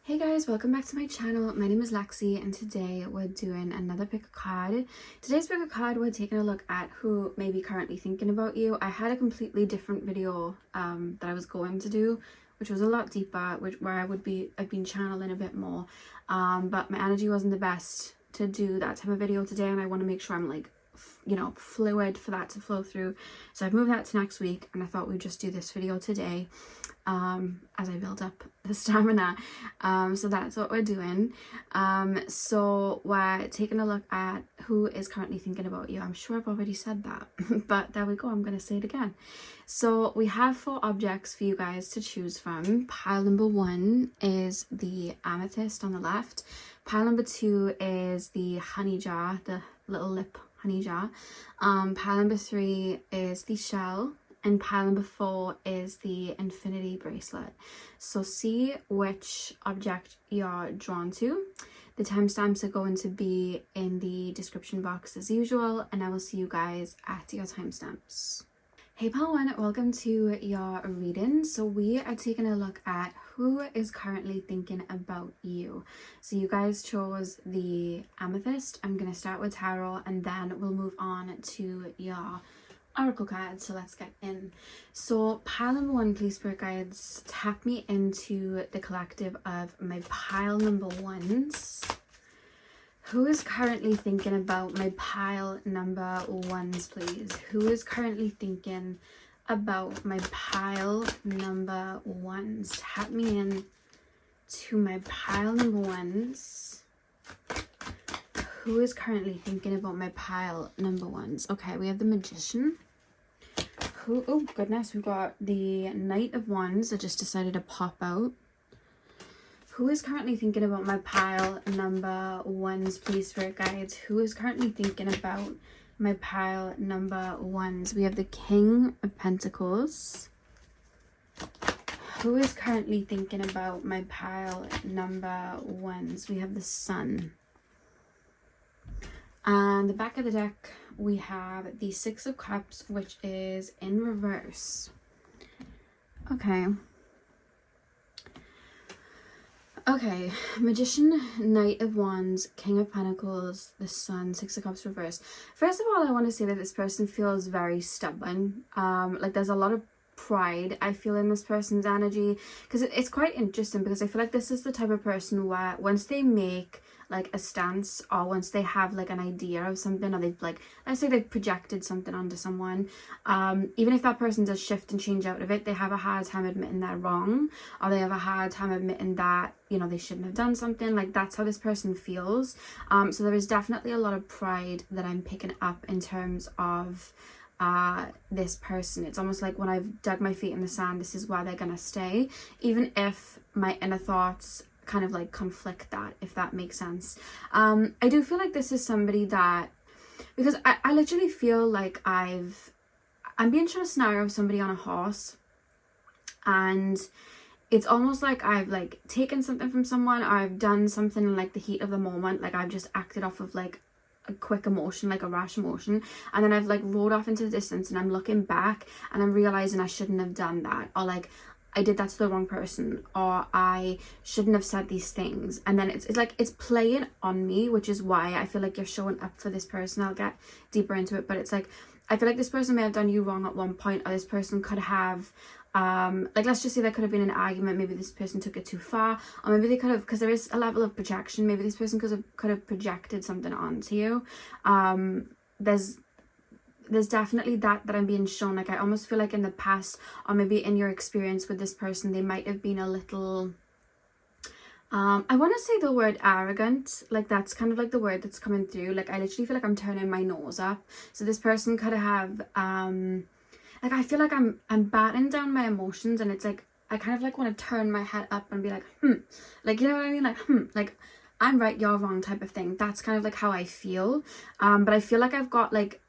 Hey guys, welcome back to my channel. My name is Lexi and today we're doing another pick a card. Today's pick a card, we're taking a look at who may be currently thinking about you. I had a completely different video that I was going to do, which was a lot deeper, where I've been channeling a bit more, but my energy wasn't the best to do that type of video today, and I want to make sure I'm like fluid for that to flow through. So I've moved that to next week, and I thought we'd just do this video today as I build up the stamina. So that's what we're doing. So we're taking a look at who is currently thinking about you. I'm sure I've already said that, but there we go, I'm going to say it again. So we have 4 objects for you guys to choose from. Pile number 1 is the amethyst on the left. Pile number 2 is the honey jar, the little lip honey jar. Pile number 3 is the shell. And pile number 4 is the infinity bracelet. So see which object you're drawn to. The timestamps are going to be in the description box as usual, and I will see you guys at your timestamps. Hey pile 1, welcome to your reading. So we are taking a look at who is currently thinking about you. So you guys chose the amethyst. I'm going to start with tarot and then we'll move on to your oracle cards. So let's get in. So pile number 1, please, spirit guides, tap me into the collective of my pile number 1s. Who is currently thinking about my pile number 1s, please? Who is currently thinking about my pile number 1s? Tap me in to my pile number 1s. Who is currently thinking about my pile number 1s? Okay, we have the Magician. Who? Oh goodness, we've got the Knight of Wands that just decided to pop out. Who is currently thinking about my pile number 1s, please, spirit guides? Who is currently thinking about my pile number 1s? We have the King of Pentacles. Who is currently thinking about my pile number 1s? We have the Sun. And the back of the deck, we have the 6 of Cups, which is in reverse. Okay. Okay, Magician, Knight of Wands, King of Pentacles, the Sun, 6 of Cups reverse. First of all, I want to say that this person feels very stubborn. Like there's a lot of pride I feel in this person's energy, because it's quite interesting, because I feel like this is the type of person where once they make like a stance, or once they have like an idea of something, or they've like, let's say they've projected something onto someone, even if that person does shift and change out of it, they have a hard time admitting they're wrong, or they have a hard time admitting that, you know, they shouldn't have done something. Like that's how this person feels. So there is definitely a lot of pride that I'm picking up in terms of this person. It's almost like when I've dug my feet in the sand, this is where they're gonna stay, even if my inner thoughts kind of like conflict that, if that makes sense. I do feel like this is somebody that, because I literally feel like I'm being shown a scenario of somebody on a horse, and it's almost like I've like taken something from someone, or I've done something in like the heat of the moment, like I've just acted off of like a quick emotion, like a rash emotion, and then I've like rode off into the distance, and I'm looking back and I'm realizing I shouldn't have done that, or like I did that to the wrong person, or I shouldn't have said these things. And then it's like it's playing on me, which is why I feel like you're showing up for this person. I'll get deeper into it, but it's like I feel like this person may have done you wrong at one point, or this person could have like, let's just say there could have been an argument, maybe this person took it too far, or maybe they could have, because there is a level of projection, maybe this person could have projected something onto you. There's definitely that I'm being shown. Like I almost feel like in the past, or maybe in your experience with this person, they might have been a little I want to say the word arrogant, like that's kind of like the word that's coming through. Like I literally feel like I'm turning my nose up. So this person could have like I feel like I'm batting down my emotions, and it's like I kind of like want to turn my head up and be like like, you know what I mean, like like I'm right, you're wrong type of thing. That's kind of like how I feel. But I feel like I've got like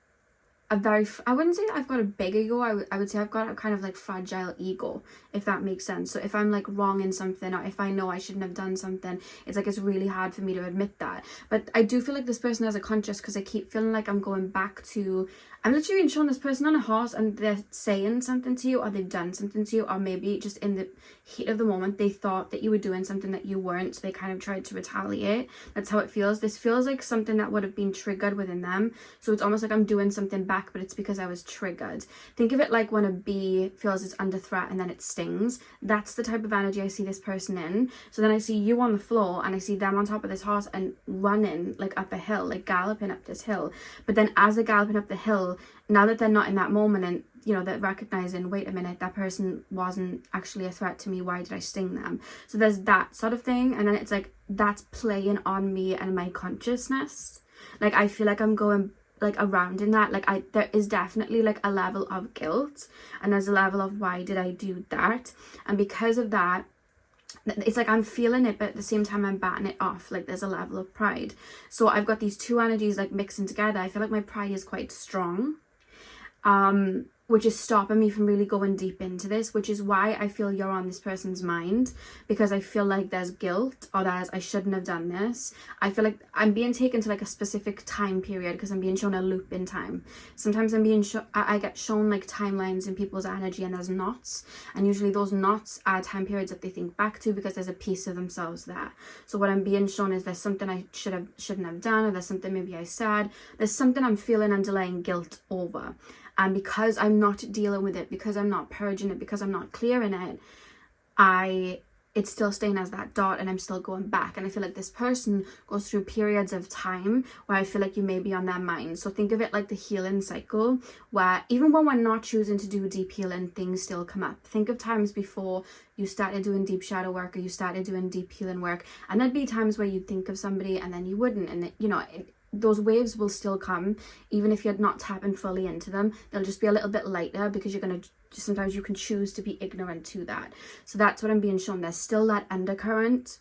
I wouldn't say that I've got a big ego. I would say I've got a kind of like fragile ego, if that makes sense. So if I'm like wrong in something, or if I know I shouldn't have done something, it's like it's really hard for me to admit that. But I do feel like this person has a conscious, because I keep feeling like I'm going back to, I'm literally showing this person on a horse and they're saying something to you, or they've done something to you, or maybe just in the heat of the moment they thought that you were doing something that you weren't, so they kind of tried to retaliate. That's how it feels. This feels like something that would have been triggered within them, so it's almost like I'm doing something back, but it's because I was triggered. Think of it like when a bee feels it's under threat and then it stings. That's the type of energy I see this person in. So then I see you on the floor and I see them on top of this horse and running like up a hill, like galloping up this hill. But then as they're galloping up the hill, now that they're not in that moment, and you know, they're recognizing, wait a minute, that person wasn't actually a threat to me, why did I sting them? So there's that sort of thing. And then it's like that's playing on me and my consciousness. Like I feel like I'm going like around in that, like there is definitely like a level of guilt, and there's a level of why did I do that, and because of that it's like I'm feeling it, but at the same time I'm batting it off. Like there's a level of pride. So I've got these two energies like mixing together. I feel like my pride is quite strong, which is stopping me from really going deep into this, which is why I feel you're on this person's mind, because I feel like there's guilt, or there's I shouldn't have done this. I feel like I'm being taken to like a specific time period, because I'm being shown a loop in time. Sometimes I'm being I get shown like timelines in people's energy, and there's knots, and usually those knots are time periods that they think back to, because there's a piece of themselves there. So what I'm being shown is there's something I shouldn't have done, or there's something maybe I said, there's something I'm feeling underlying guilt over. And because I'm not dealing with it, because I'm not purging it, because I'm not clearing it, it's still staying as that dot, and I'm still going back. And I feel like this person goes through periods of time where I feel like you may be on their mind. So think of it like the healing cycle, where even when we're not choosing to do deep healing, things still come up. Think of times before you started doing deep shadow work, or you started doing deep healing work, and there'd be times where you'd think of somebody and then you wouldn't, and you know, those waves will still come, even if you're not tapping fully into them. They'll just be a little bit lighter, because you're going to, sometimes you can choose to be ignorant to that. So that's what I'm being shown. There's still that undercurrent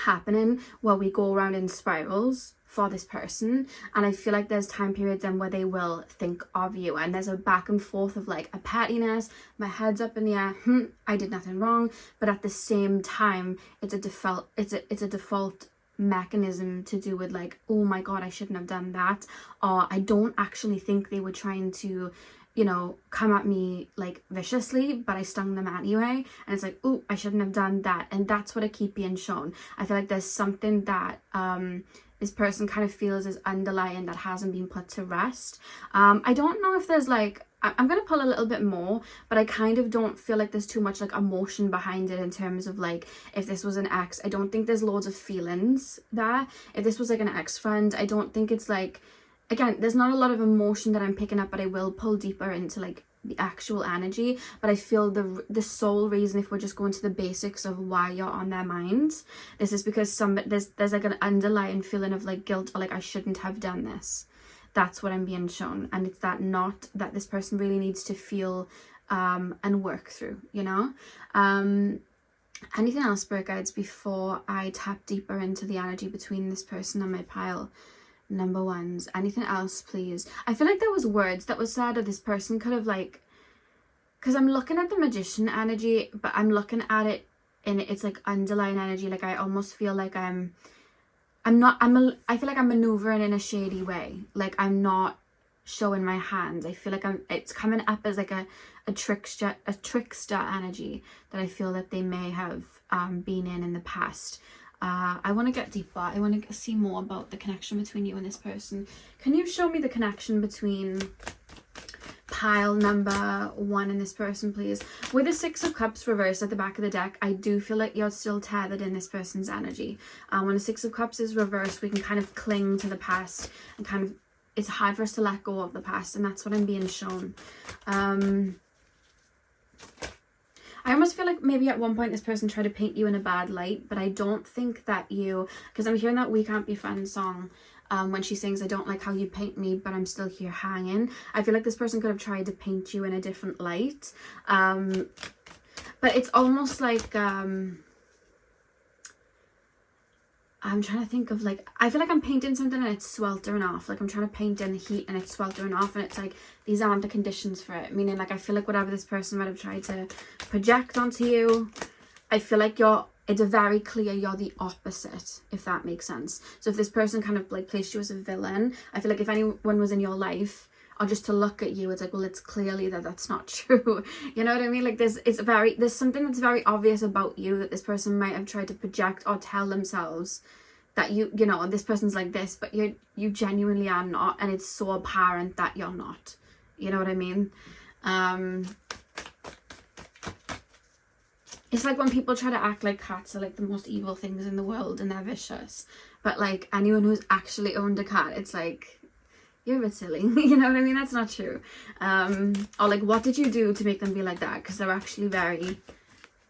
happening where we go around in spirals for this person, and I feel like there's time periods then where they will think of you, and there's a back and forth of like a pettiness, my head's up in the air, I did nothing wrong, but at the same time it's a default mechanism to do with like, oh my god, I shouldn't have done that, or I don't actually think they were trying to, you know, come at me like viciously, but I stung them anyway, and it's like, oh, I shouldn't have done that. And that's what I keep being shown. I feel like there's something that this person kind of feels is underlying that hasn't been put to rest. I don't know if there's like, I'm going to pull a little bit more, but I kind of don't feel like there's too much like emotion behind it in terms of like, if this was an ex, I don't think there's loads of feelings there. If this was like an ex-friend, I don't think it's like, again, there's not a lot of emotion that I'm picking up, but I will pull deeper into like the actual energy. But I feel the sole reason, if we're just going to the basics of why you're on their minds, this is because there's like an underlying feeling of like guilt, or like I shouldn't have done this. That's what I'm being shown, and it's that knot that this person really needs to feel and work through, you know. Anything else, spirit guides, before I tap deeper into the energy between this person and my pile? Number ones, anything else, please? I feel like there was words that was said, or this person could have like, because I'm looking at the magician energy, but I'm looking at it in its like underlying energy. Like I almost feel like I feel like I'm maneuvering in a shady way. Like I'm not showing my hand. I feel like it's coming up as like a trickster energy that I feel that they may have been in the past. I want to get deeper. I want to see more about the connection between you and this person. Can you show me the connection between pile number 1 and this person, please? With the 6 of Cups reversed at the back of the deck, I do feel like you're still tethered in this person's energy. When the 6 of Cups is reversed, we can kind of cling to the past, and kind of, it's hard for us to let go of the past, and that's what I'm being shown. I almost feel like maybe at one point this person tried to paint you in a bad light, but I don't think that you, because I'm hearing that We Can't Be Friends song when she sings, I don't like how you paint me, but I'm still here hanging. I feel like this person could have tried to paint you in a different light. But it's almost like, I'm trying to think of like, I feel like I'm painting something and it's sweltering off. Like I'm trying to paint in the heat and it's sweltering off, and it's like, these aren't the conditions for it. Meaning like, I feel like whatever this person might have tried to project onto you, I feel like it's very clear you're the opposite, if that makes sense. So if this person kind of like placed you as a villain, I feel like if anyone was in your life, or just to look at you, it's like, well, it's clearly that's not true. You know what I mean? Like there's something that's very obvious about you that this person might have tried to project or tell themselves, that you know, this person's like this, but you genuinely are not, and it's so apparent that you're not. You know what I mean? It's like when people try to act like cats are like the most evil things in the world and they're vicious, but like anyone who's actually owned a cat, it's like, you're a bit silly. You know what I mean? That's not true. Or like, what did you do to make them be like that? Because they're actually very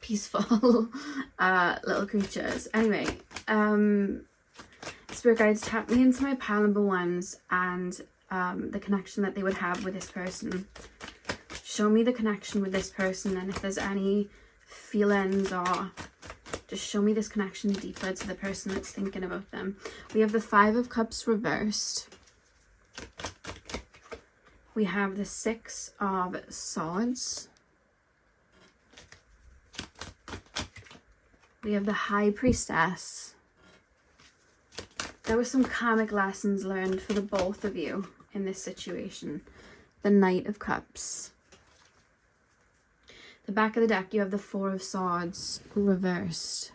peaceful little creatures. Anyway, spirit guides, tap me into my pile number ones and the connection that they would have with this person. Show me the connection with this person, and if there's any feelings, or just show me this connection deeper to the person that's thinking about them. We have the 5 of Cups reversed. We have the 6 of Swords. We have the High Priestess. There were some karmic lessons learned for the both of you in this situation. The Knight of Cups. The back of the deck, you have the 4 of Swords reversed.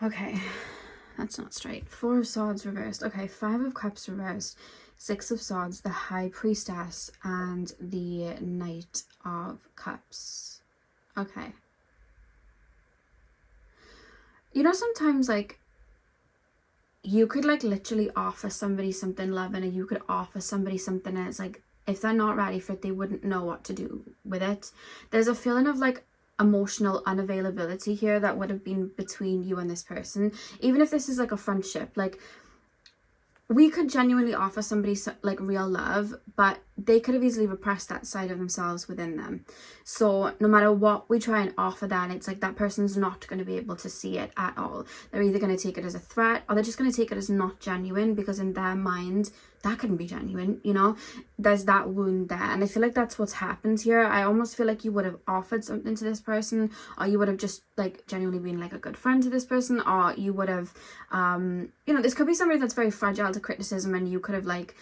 Okay, that's not straight. 4 of Swords reversed. Okay, 5 of Cups reversed. 6 of Swords, the High Priestess, and the Knight of Cups. Okay. You know, sometimes like you could like literally offer somebody something loving, or you could offer somebody something, and it's like, if they're not ready for it, they wouldn't know what to do with it. There's a feeling of like emotional unavailability here that would have been between you and this person. Even if this is like a friendship, like we could genuinely offer somebody like real love, but they could have easily repressed that side of themselves within them. So no matter what we try and offer that, it's like that person's not going to be able to see it at all. They're either going to take it as a threat, or they're just going to take it as not genuine, because in their mind that couldn't be genuine. You know, there's that wound there, and I feel like that's what's happened here. I almost feel like you would have offered something to this person, or you would have just like genuinely been like a good friend to this person, or you would have you know, this could be somebody that's very fragile to criticism, and you could have like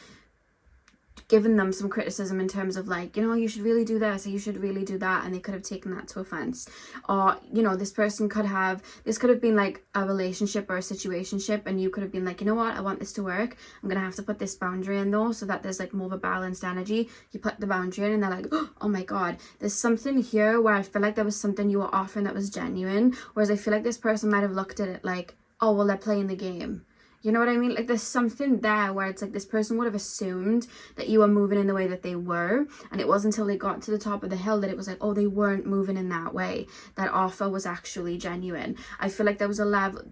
given them some criticism in terms of like, you know, you should really do this, or you should really do that, and they could have taken that to offense. Or, you know, this could have been like a relationship or a situationship, and you could have been like, you know what, I want this to work, I'm gonna have to put this boundary in though, so that there's like more of a balanced energy. You put the boundary in, and they're like, oh my god, there's something here where I feel like there was something you were offering that was genuine, whereas I feel like this person might have looked at it like, oh well, they're playing the game. You know what I mean? Like there's something there where it's like this person would have assumed that you were moving in the way that they were, and it wasn't until they got to the top of the hill that it was like, oh, they weren't moving in that way. That offer was actually genuine. I feel like there was a level,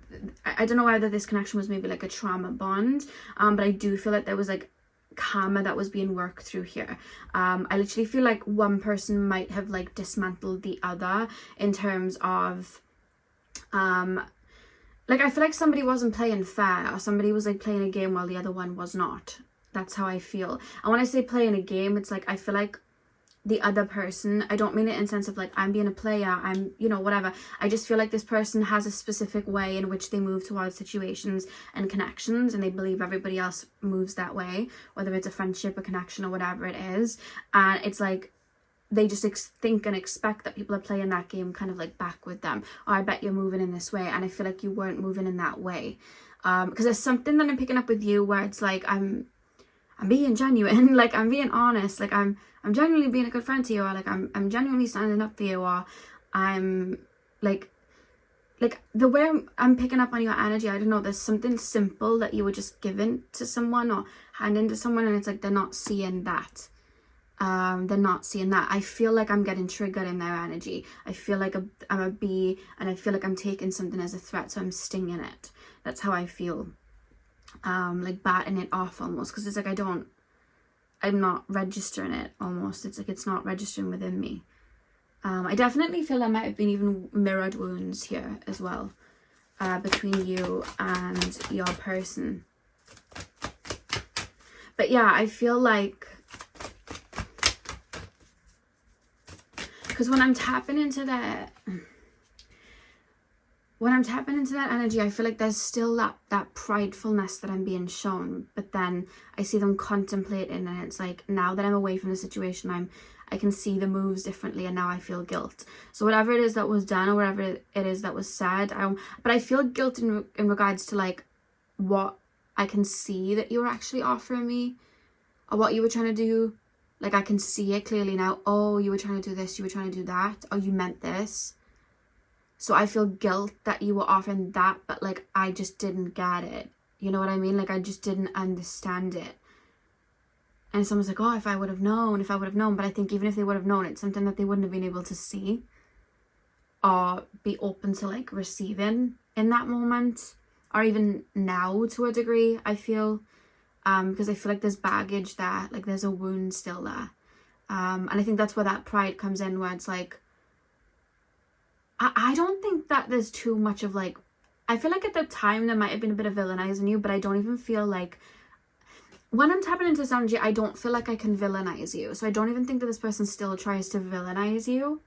I don't know whether this connection was maybe like a trauma bond, but I do feel like there was like karma that was being worked through here. I literally feel like one person might have like dismantled the other in terms of like, I feel like somebody wasn't playing fair, or somebody was like playing a game while the other one was not. That's how I feel. And when I say playing a game, it's like I feel like the other person, I don't mean it in sense of like I'm being a player, I'm, you know, whatever. I just feel like this person has a specific way in which they move towards situations and connections, and they believe everybody else moves that way, whether it's a friendship, a connection, or whatever it is. And it's like they just think and expect that people are playing that game kind of like back with them. Or I bet you're moving in this way, and I feel like you weren't moving in that way. Because there's something that I'm picking up with you where it's like I'm being genuine, like I'm being honest, like I'm genuinely being a good friend to you, or like I'm genuinely standing up for you, or I'm like the way I'm picking up on your energy, I don't know, there's something simple that you were just giving to someone or handing to someone, and it's like they're not seeing that. They're not seeing that. I feel like I'm getting triggered in their energy. I feel like I'm a bee, and I feel like I'm taking something as a threat, so I'm stinging it. That's how I feel. Like batting it off almost, because it's like I'm not registering it almost. It's like it's not registering within me. I definitely feel there might have been even mirrored wounds here as well, between you and your person. But yeah, I feel like, because when I'm tapping into that energy, I feel like there's still that pridefulness that I'm being shown, but then I see them contemplating, and it's like, now that I'm away from the situation, I can see the moves differently, and now I feel guilt. So whatever it is that was done, or whatever it is that was said, but I feel guilt in regards to like what I can see that you were actually offering me, or what you were trying to do. Like, I can see it clearly now. Oh, you were trying to do this, you were trying to do that, oh, you meant this. So I feel guilt that you were offering that, but like, I just didn't get it. You know what I mean? Like, I just didn't understand it. And someone's like, oh, if I would have known. But I think even if they would have known, it's something that they wouldn't have been able to see or be open to like receiving in that moment, or even now to a degree, I feel. Because I feel like there's baggage there, like there's a wound still there. And I think that's where that pride comes in, where it's like, I don't think that there's too much of like, I feel like at the time there might have been a bit of villainizing you, but I don't even feel like, when I'm tapping into this energy, I don't feel like I can villainize you. So I don't even think that this person still tries to villainize you.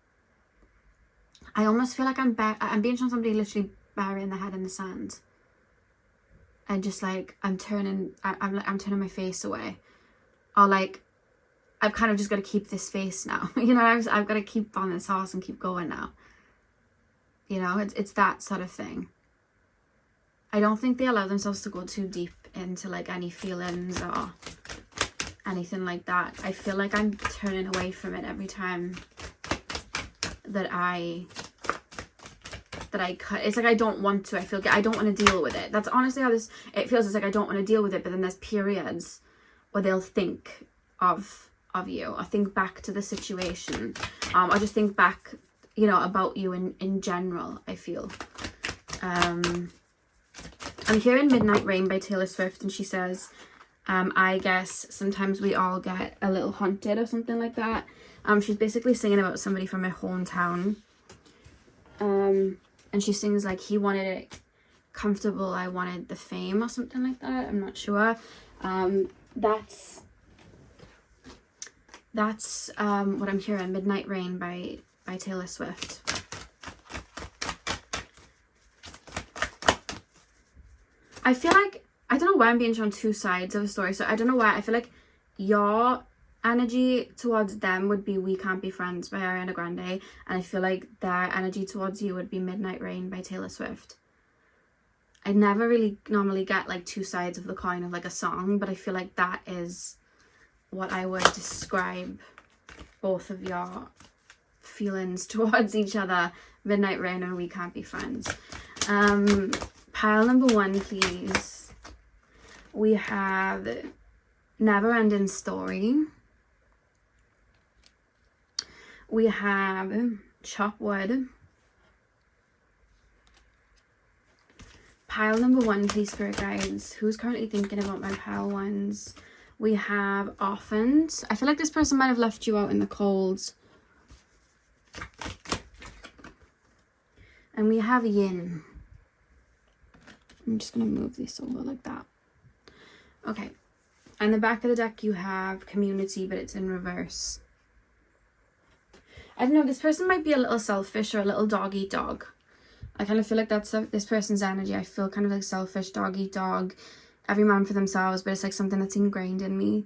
I almost feel like I'm being shown somebody literally burying their head in the sand. And just like, I'm turning my face away. Or like, I've kind of just got to keep this face now. You know, I've got to keep on this horse and keep going now. You know, it's that sort of thing. I don't think they allow themselves to go too deep into like any feelings or anything like that. I feel like I'm turning away from it every time that I cut. It's like, I don't want to. I don't want to deal with it. That's honestly how it feels. It's like, I don't want to deal with it, but then there's periods where they'll think of you, or think back to the situation, or just think back, you know, about you in general, I feel. I'm hearing Midnight Rain by Taylor Swift, and she says, I guess sometimes we all get a little haunted, or something like that. She's basically singing about somebody from her hometown. And she sings like, he wanted it comfortable, I wanted the fame, or something like that. I'm not sure. That's what I'm hearing. Midnight Rain by Taylor Swift. I feel like, I don't know why I'm being shown two sides of a story. So I don't know why. I feel like your energy towards them would be We Can't Be Friends by Ariana Grande, and I feel like their energy towards you would be Midnight Rain by Taylor Swift. I never really normally get like two sides of the coin of like a song, but I feel like that is what I would describe both of your feelings towards each other, Midnight Rain and We Can't Be Friends. Pile number one, please. We have Never Ending Story. We have Chop Wood. Pile number one, please, Spirit Guides. Who's currently thinking about my pile ones? We have Orphaned. I feel like this person might have left you out in the cold. And we have Yin. I'm just going to move this over like that. Okay. On the back of the deck, you have Community, but it's in reverse. I don't know, this person might be a little selfish or a little dog eat dog. I kind of feel like that's this person's energy. I feel kind of like selfish, dog eat dog, every man for themselves, but it's like something that's ingrained in me.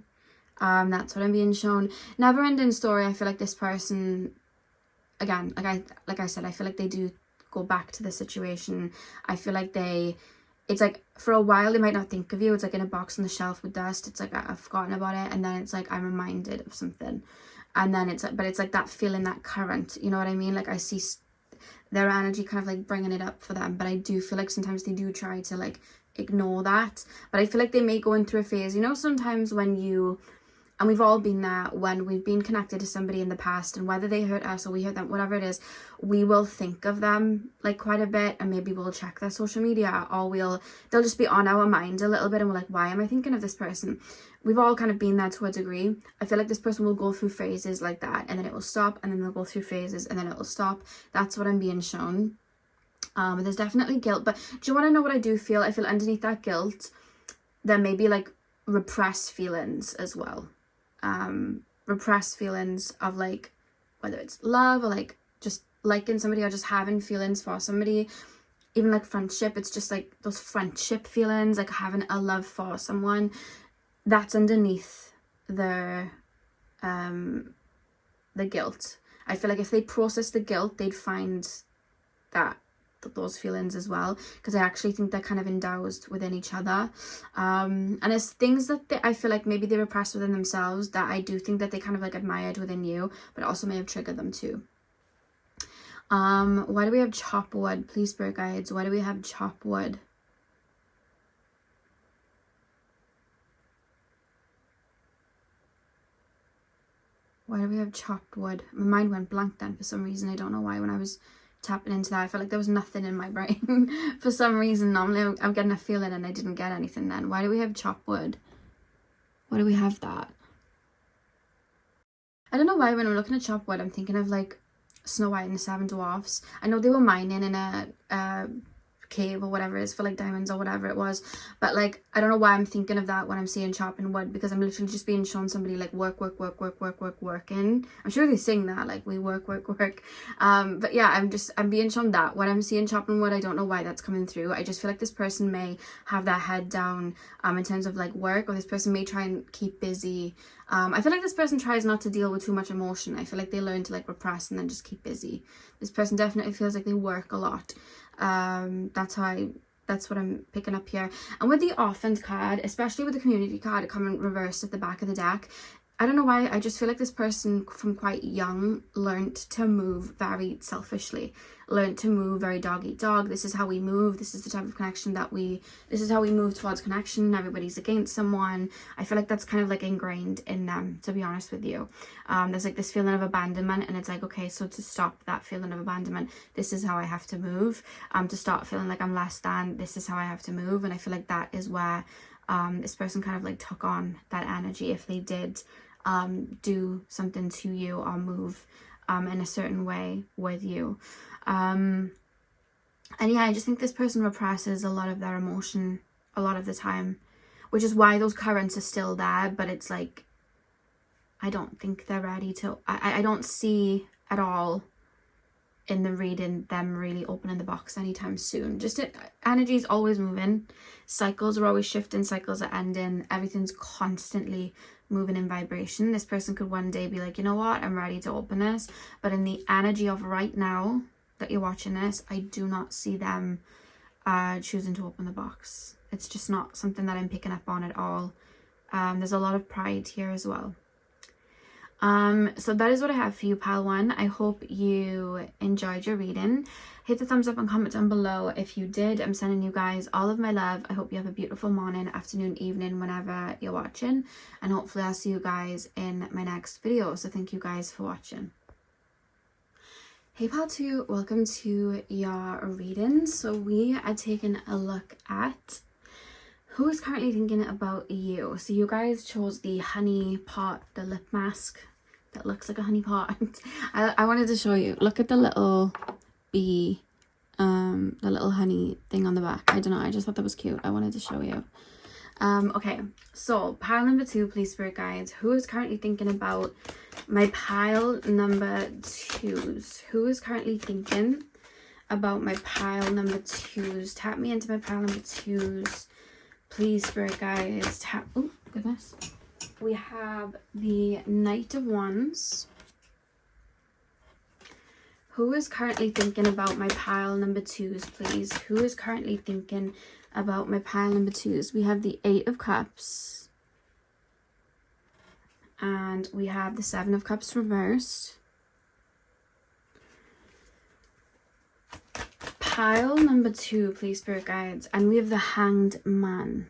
That's what I'm being shown. Never Ending Story, I feel like this person, again, like I said, I feel like they do go back to the situation. I feel like it's like, for a while, they might not think of you. It's like in a box on the shelf with dust. It's like, I've forgotten about it. And then it's like, I'm reminded of something. And then it's like that feeling, that current, you know what I mean? Like, I see their energy kind of like bringing it up for them. But I do feel like sometimes they do try to like ignore that. But I feel like they may go in through a phase, you know, sometimes when you And we've all been there when we've been connected to somebody in the past, and whether they hurt us or we hurt them, whatever it is, we will think of them like quite a bit, and maybe we'll check their social media, or they'll just be on our mind a little bit, and we're like, why am I thinking of this person? We've all kind of been there to a degree. I feel like this person will go through phases like that, and then it will stop, and then they'll go through phases, and then it will stop. That's what I'm being shown. There's definitely guilt, but do you want to know what I do feel? I feel underneath that guilt, there may be like repressed feelings as well. Repressed feelings of like, whether it's love or like just liking somebody or just having feelings for somebody, even like friendship. It's just like those friendship feelings, like having a love for someone, that's underneath the guilt. I feel like if they process the guilt, they'd find those feelings as well, because I actually think they're kind of endowed within each other, and it's things that I feel like maybe they repressed within themselves that I do think that they kind of like admired within you, but also may have triggered them too. Why do we have chop wood? Please, spirit guides, why do we have chop wood? Why do we have chopped wood? My mind went blank then for some reason. I don't know why. When I was tapping into that, I felt like there was nothing in my brain for some reason. Normally I'm getting a feeling, and I didn't get anything then. Why do we have chopped wood? Why do we have that? I don't know why when I'm looking at chopped wood, I'm thinking of like Snow White and the Seven Dwarfs. I know they were mining in a cave or whatever it is for like diamonds or whatever it was, but like I don't know why I'm thinking of that when I'm seeing chopping wood, because I'm literally just being shown somebody like working. I'm sure they sing that, like we work, but yeah, I'm being shown that when I'm seeing chopping wood. I don't know why that's coming through. I just feel like this person may have their head down in terms of like work, or this person may try and keep busy. I feel like this person tries not to deal with too much emotion. I feel like they learn to like repress and then just keep busy. This person definitely feels like they work a lot. That's what I'm picking up here. And with the Orphans card, especially with the community card coming reversed at the back of the deck, I don't know why, I just feel like this person from quite young learned to move very selfishly, learned to move very dog eat dog. This is how we move. This is the type of connection this is how we move towards connection. Everybody's against someone. I feel like that's kind of like ingrained in them, to be honest with you. There's like this feeling of abandonment, and it's like, okay, so to stop that feeling of abandonment, this is how I have to move. To start feeling like I'm less than, this is how I have to move. And I feel like that is where this person kind of like took on that energy if they did do something to you or move in a certain way with you. And yeah, I just think this person represses a lot of their emotion a lot of the time, which is why those currents are still there. But it's like, I don't think they're ready to, I don't see at all in the reading them really opening the box anytime soon. Just energy is always moving. Cycles are always shifting. Cycles are ending. Everything's constantly moving in vibration. This person could one day be like, you know what, I'm ready to open this. But in the energy of right now that you're watching this, I do not see them choosing to open the box. It's just not something that I'm picking up on at all. There's a lot of pride here as well. So that is what I have for you, pile one. I hope you enjoyed your reading. Hit the thumbs up and comment down below if you did. I'm sending you guys all of my love. I hope you have a beautiful morning, afternoon, evening, whenever you're watching, and hopefully I'll see you guys in my next video. So thank you guys for watching. Hey pile 2, welcome to your reading. So we are taking a look at who is currently thinking about you. So you guys chose the honey pot, the lip mask that looks like a honey pot. I wanted to show you. Look at the little bee, the little honey thing on the back. I don't know, I just thought that was cute. I wanted to show you. Okay, so pile number 2, please, spirit guides. Who is currently thinking about my pile number 2s? Who is currently thinking about my pile number 2s? Tap me into my pile number 2s. Please, spirit guides, tap. Oh, goodness. We have the Knight of Wands. Who is currently thinking about my pile number 2s, please? Who is currently thinking about my pile number 2s? We have the 8 of Cups. And we have the 7 of Cups reversed. Pile number 2, please, spirit guides. And we have the Hanged Man.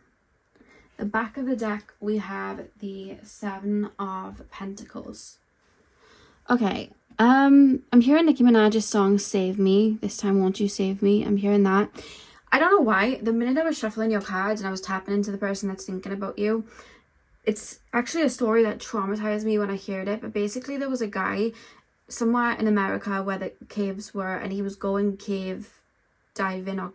The back of the deck, we have the Seven of Pentacles. Okay, I'm hearing Nicki Minaj's song Save Me. This time, won't you save me? I'm hearing that. I don't know why. The minute I was shuffling your cards and I was tapping into the person that's thinking about you, it's actually a story that traumatized me when I heard it. But basically, there was a guy somewhere in America where the caves were, and he was going cave diving, or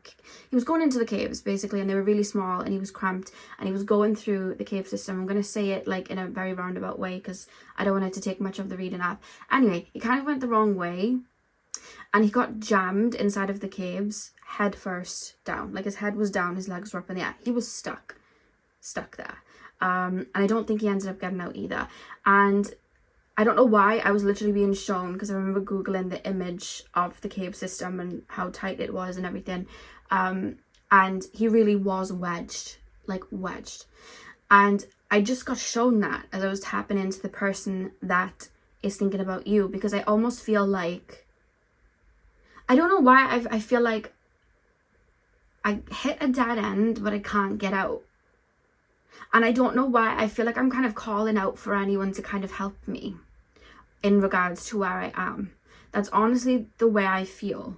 he was going into the caves basically, and they were really small, and he was cramped, and he was going through the cave system. I'm going to say it like in a very roundabout way because I don't want it to take much of the reading up. Anyway, he kind of went the wrong way, and he got jammed inside of the caves head first down. Like his head was down, his legs were up in the air. He was stuck there. And I don't think he ended up getting out either. And I don't know why I was literally being shown, because I remember Googling the image of the cave system and how tight it was and everything. And he really was wedged. And I just got shown that as I was tapping into the person that is thinking about you, because I almost feel like, I don't know why, I feel like I hit a dead end, but I can't get out. And I don't know why, I feel like I'm kind of calling out for anyone to kind of help me in regards to where I am. That's honestly the way I feel.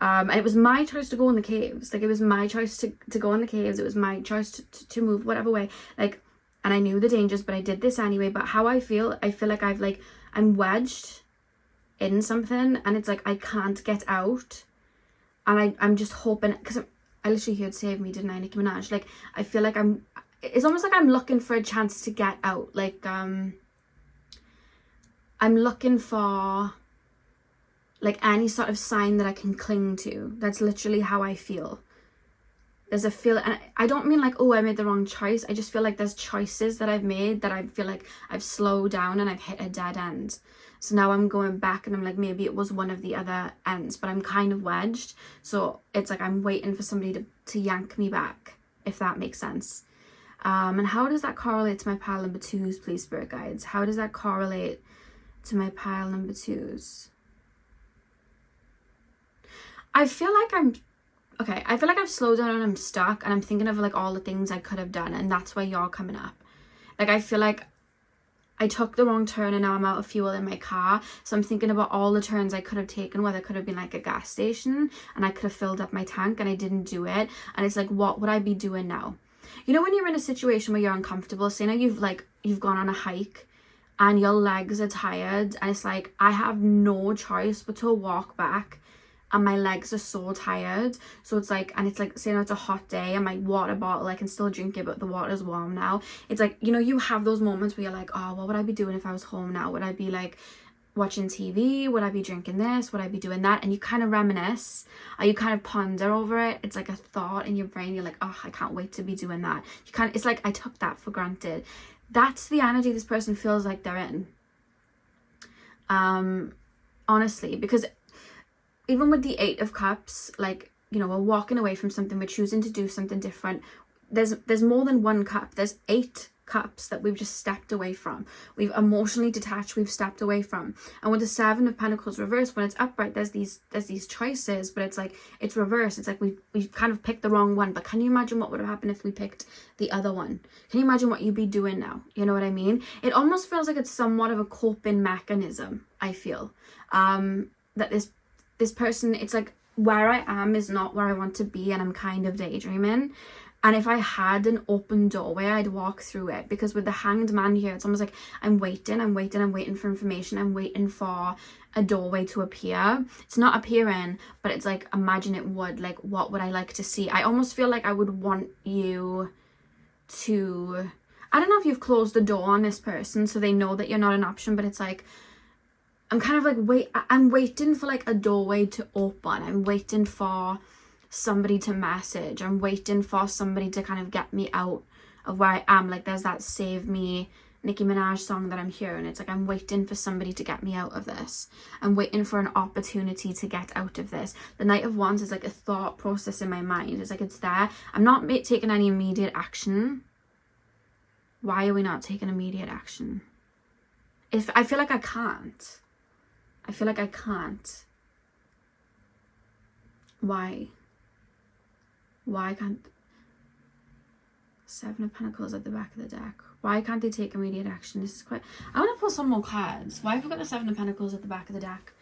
And it was my choice to go in the caves. Like, it was my choice to go in the caves. It was my choice to move whatever way. Like, and I knew the dangers, but I did this anyway. But how I feel like I'm wedged in something, and it's like I can't get out. And I'm just hoping, because I literally heard Save Me, didn't I, Nicki Minaj? Like, I feel like it's almost like I'm looking for a chance to get out. Like, I'm looking for like any sort of sign that I can cling to. That's literally how I feel. There's a feel, and I don't mean like, oh, I made the wrong choice. I just feel like there's choices that I've made that I feel like I've slowed down and I've hit a dead end. So now I'm going back and I'm like, maybe it was one of the other ends, but I'm kind of wedged. So it's like I'm waiting for somebody to yank me back, if that makes sense. And how does that correlate to my pile number 2s, please, spirit guides? How does that correlate to my pile number 2s? I feel like I've slowed down and I'm stuck, and I'm thinking of like all the things I could have done, and that's why you're coming up. Like, I feel like I took the wrong turn and now I'm out of fuel in my car. So I'm thinking about all the turns I could have taken, where there could have been like a gas station and I could have filled up my tank, and I didn't do it. And it's like, what would I be doing now? You know, when you're in a situation where you're uncomfortable, say now you've gone on a hike and your legs are tired, and it's like, I have no choice but to walk back, and my legs are so tired. So it's like, and it's like, say now it's a hot day and my water bottle, I can still drink it, but the water's warm now. It's like, you know, you have those moments where you're like, oh, what would I be doing if I was home now? Would I be like watching TV? Would I be drinking this? Would I be doing that? And you kind of reminisce, or you kind of ponder over it. It's like a thought in your brain. You're like, oh, I can't wait to be doing that. It's like, I took that for granted. That's the energy this person feels like they're in. Honestly, because even with the 8 of Cups, like, you know, we're walking away from something, we're choosing to do something different. There's more than one cup. There's 8 cups that we've just stepped away from. We've emotionally detached, we've stepped away from. And with the 7 of Pentacles reversed, when it's upright, there's these choices, but it's like, it's reversed. It's like we've kind of picked the wrong one. But can you imagine what would have happened if we picked the other one? Can you imagine what you'd be doing now? You know what I mean? It almost feels like it's somewhat of a coping mechanism, I feel. That this person, it's like, where I am is not where I want to be, and I'm kind of daydreaming. And if I had an open doorway, I'd walk through it, because with the Hanged Man here, it's almost like I'm waiting for information. I'm waiting for a doorway to appear. It's not appearing, but it's like, imagine it would. Like, what would I like to see? I almost feel like I would want you to, I don't know if you've closed the door on this person so they know that you're not an option, but it's like, I'm kind of like, I'm waiting for like a doorway to open. I'm waiting for somebody to message. I'm waiting for somebody to kind of get me out of where I am. Like, there's that Save Me Nicki Minaj song that I'm hearing. It's like, I'm waiting for somebody to get me out of this. I'm waiting for an opportunity to get out of this. The Knight of Wands is like a thought process in my mind. It's like, it's there. I'm not taking any immediate action. Why are we not taking immediate action? If I feel like I can't. I feel like I can't. Why? Why can't? Seven of Pentacles at the back of the deck. Why can't they take immediate action? This is quite... I want to pull some more cards. Why have we got the Seven of Pentacles at the back of the deck?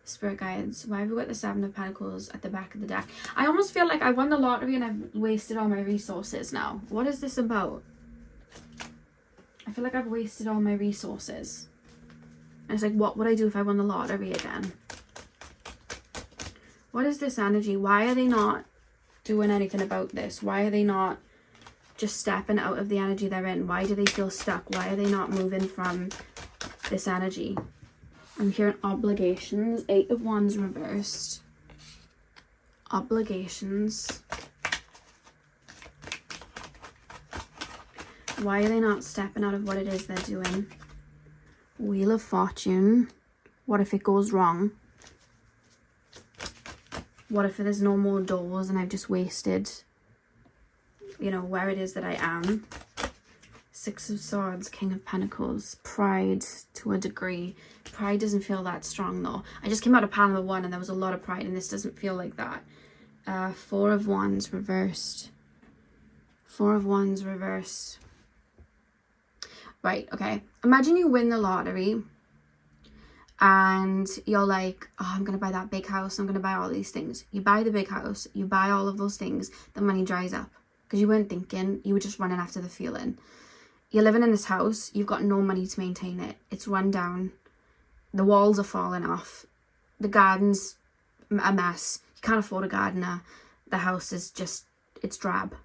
Spirit guides. Why have we got the Seven of Pentacles at the back of the deck? I almost feel like I won the lottery and I've wasted all my resources now. What is this about? I feel like I've wasted all my resources. And it's like, what would I do if I won the lottery again? What is this energy? Why are they not doing anything about this? Why are they not just stepping out of the energy they're in? Why do they feel stuck? Why are they not moving from this energy? I'm hearing obligations. Eight of Wands reversed. Obligations. Why are they not stepping out of what it is they're doing? Wheel of Fortune. What if it goes wrong? What if there's no more doors and I've just wasted, you know, where it is that I am? Six of Swords, King of Pentacles. Pride to a degree. Pride doesn't feel that strong though. I just came out of pile number 1 and there was a lot of pride, and this doesn't feel like that. Four of Wands reversed. Four of Wands reversed. Right, okay. Imagine you win the lottery and you're like, oh, I'm going to buy that big house. I'm going to buy all these things. You buy the big house. You buy all of those things. The money dries up because you weren't thinking. You were just running after the feeling. You're living in this house. You've got no money to maintain it. It's run down. The walls are falling off. The garden's a mess. You can't afford a gardener. The house is just, it's drab.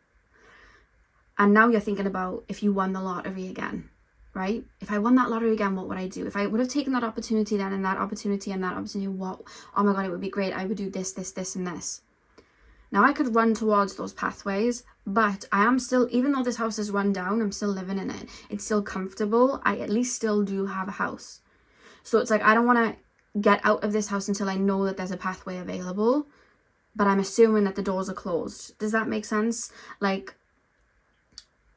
And now you're thinking about if you won the lottery again. Right? If I won that lottery again, what would I do? If I would have taken that opportunity then, and that opportunity and that opportunity, what? Oh my God, it would be great. I would do this, this, this, and this. Now I could run towards those pathways, but I am still, even though this house is run down, I'm still living in it. It's still comfortable. I at least still do have a house. So it's like, I don't want to get out of this house until I know that there's a pathway available, but I'm assuming that the doors are closed. Does that make sense? Like,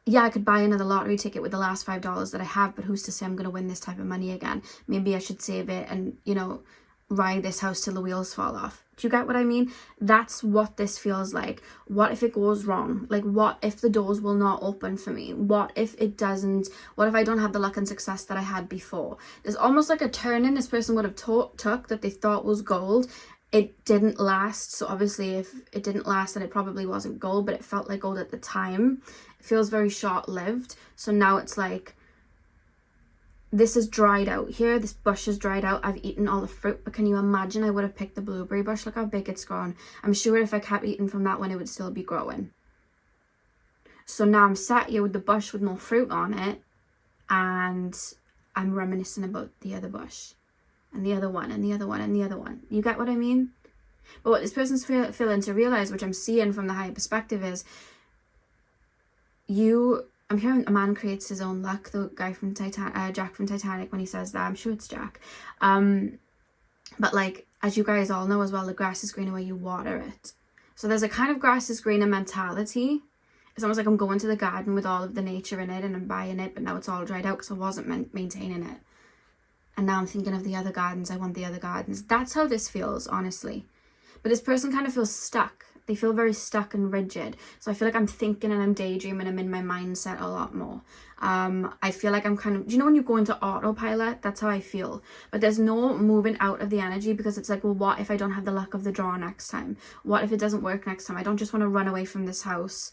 yeah, I could buy another lottery ticket with the last $5 that I have, but who's to say I'm going to win this type of money again? Maybe I should save it and, you know, ride this house till the wheels fall off. Do you get what I mean? That's what this feels like. What if it goes wrong? Like, what if the doors will not open for me? What if it doesn't? What if I don't have the luck and success that I had before? There's almost like a turn-in this person would have took that they thought was gold. It didn't last. So obviously if it didn't last, then it probably wasn't gold, but it felt like gold at the time. It feels very short-lived. So now it's like, this is dried out here. This bush is dried out. I've eaten all the fruit, but can you imagine I would have picked the blueberry bush? Look how big it's grown. I'm sure if I kept eating from that one, it would still be growing. So now I'm sat here with the bush with no fruit on it, and I'm reminiscing about the other bush and the other one and the other one and the other one. You get what I mean? But what this person's failing to realize, which I'm seeing from the higher perspective, is I'm hearing a man creates his own luck. The guy from Jack from Titanic, when he says that, I'm sure it's Jack. But like, as you guys all know as well, the grass is greener where you water it. So there's a kind of grass is greener mentality. It's almost like I'm going to the garden with all of the nature in it and I'm buying it, but now it's all dried out because I wasn't maintaining it. And now I'm thinking of the other gardens. I want the other gardens. That's how this feels, honestly. But this person kind of feels stuck. They feel very stuck and rigid. So I feel like I'm thinking and I'm daydreaming. I'm in my mindset a lot more. I feel like I'm kind of, do you know when you go into autopilot? That's how I feel. But there's no moving out of the energy, because it's like, well, what if I don't have the luck of the draw next time? What if it doesn't work next time? I don't just want to run away from this house,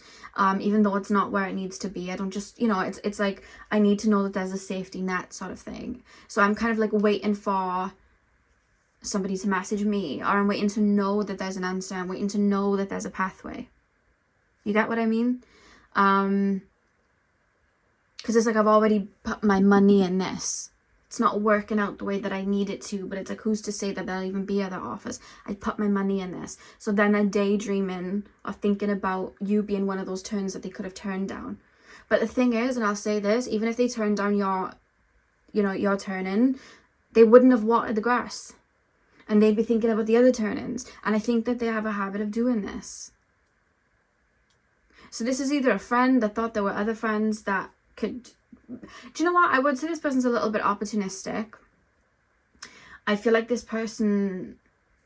even though it's not where it needs to be. I don't just, you know, it's like, I need to know that there's a safety net sort of thing. So I'm kind of like waiting for somebody to message me, or I'm waiting to know that there's an answer. I'm waiting to know that there's a pathway. You get what I mean? Because it's like, I've already put my money in this. It's not working out the way that I need it to, but it's like, who's to say that there'll even be other offers? I put my money in this. So then I'm daydreaming or thinking about you being one of those turns that they could have turned down. But the thing is, and I'll say this, even if they turned down your turn-in, they wouldn't have watered the grass. And they'd be thinking about the other turn-ins. And I think that they have a habit of doing this. So this is either a friend that thought there were other friends that could... Do you know what? I would say this person's a little bit opportunistic. I feel like this person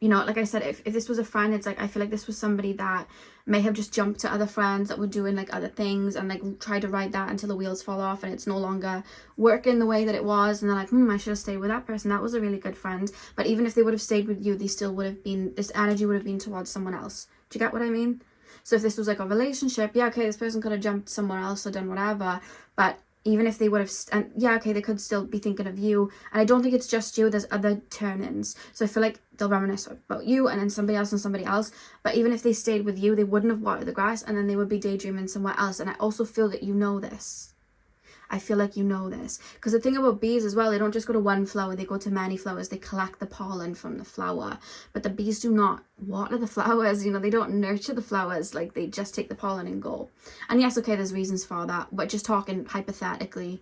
you know, like I said, if this was a friend, it's like, I feel like this was somebody that may have just jumped to other friends that were doing like other things and like tried to ride that until the wheels fall off and it's no longer working the way that it was. And they're like, I should have stayed with that person. That was a really good friend. But even if they would have stayed with you, they still would have been, this energy would have been towards someone else. Do you get what I mean? So if this was like a relationship, yeah, okay, this person could have jumped somewhere else or done whatever. But even if they would have, and yeah, okay, they could still be thinking of you. And I don't think it's just you, there's other turn-ins. So I feel like they'll reminisce about you and then somebody else and somebody else. But even if they stayed with you, they wouldn't have watered the grass and then they would be daydreaming somewhere else. And I also feel that you know this. I feel like you know this. Because the thing about bees as well, they don't just go to one flower, they go to many flowers. They collect the pollen from the flower. But the bees do not water the flowers, you know, they don't nurture the flowers. Like, they just take the pollen and go. And yes, okay, there's reasons for that. But just talking hypothetically,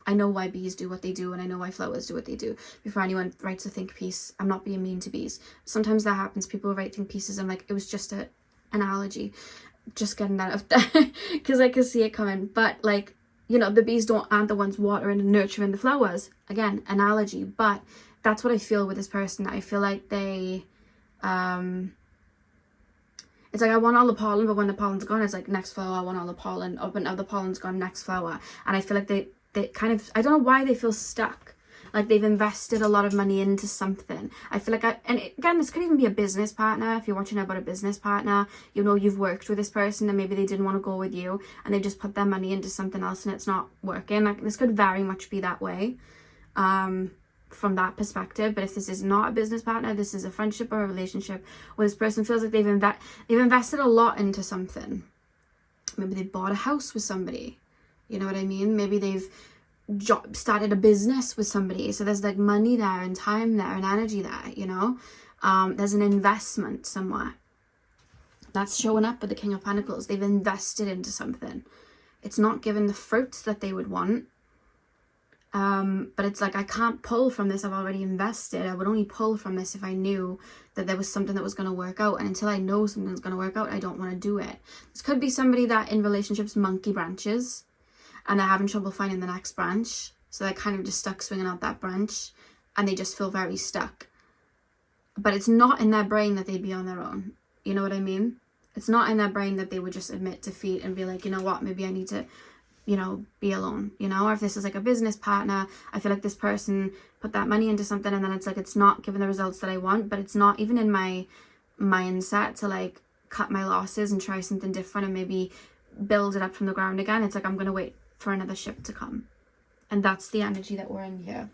I know why bees do what they do and I know why flowers do what they do. Before anyone writes a think piece, I'm not being mean to bees. Sometimes that happens. People write think pieces and like, it was just an analogy. Just getting that out there because I could see it coming. But like, you know, the bees aren't the ones watering and nurturing the flowers. Again, analogy. But that's what I feel with this person. I feel like they, it's like I want all the pollen, but when the pollen's gone, it's like next flower, I want all the pollen. Oh, but now the pollen's gone, next flower. And I feel like they kind of, I don't know why they feel stuck. Like they've invested a lot of money into something. I feel like again, this could even be a business partner. If you're watching about a business partner, you know, you've worked with this person and maybe they didn't want to go with you and they just put their money into something else and it's not working. Like this could very much be that way from that perspective. But if this is not a business partner, this is a friendship or a relationship where this person feels like they've invested a lot into something. Maybe they bought a house with somebody. You know what I mean? Maybe they've started a business with somebody, so there's like money there and time there and energy there, you know. There's an investment somewhere that's showing up with the King of Pentacles. They've invested into something. It's not given the fruits that they would want, but it's like, I can't pull from this. I've already invested. I would only pull from this if I knew that there was something that was going to work out, and until I know something's going to work out, I don't want to do it. This could be somebody that in relationships monkey branches and they're having trouble finding the next branch. So they're kind of just stuck swinging out that branch and they just feel very stuck. But it's not in their brain that they'd be on their own. You know what I mean? It's not in their brain that they would just admit defeat and be like, you know what, maybe I need to, you know, be alone, you know? Or if this is like a business partner, I feel like this person put that money into something and then it's like, it's not giving the results that I want, but it's not even in my mindset to like cut my losses and try something different and maybe build it up from the ground again. It's like, I'm going to wait for another ship to come. And that's the energy that we're in here.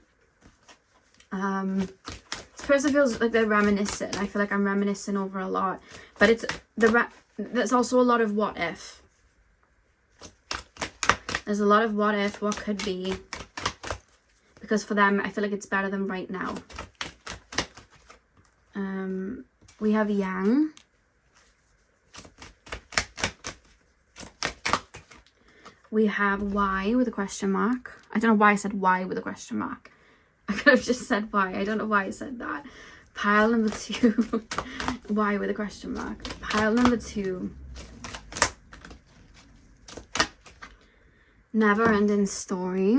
This person feels like they're reminiscing. I feel like I'm reminiscing over a lot, but it's there's also a lot of what if. There's a lot of what if, what could be, because for them I feel like it's better than right now. We have Yang. We have Y with a question mark. I don't know why I said Y with a question mark. I could have just said Y. I don't know why I said that. Pile number 2. Y with a question mark. Pile number 2. Never ending story.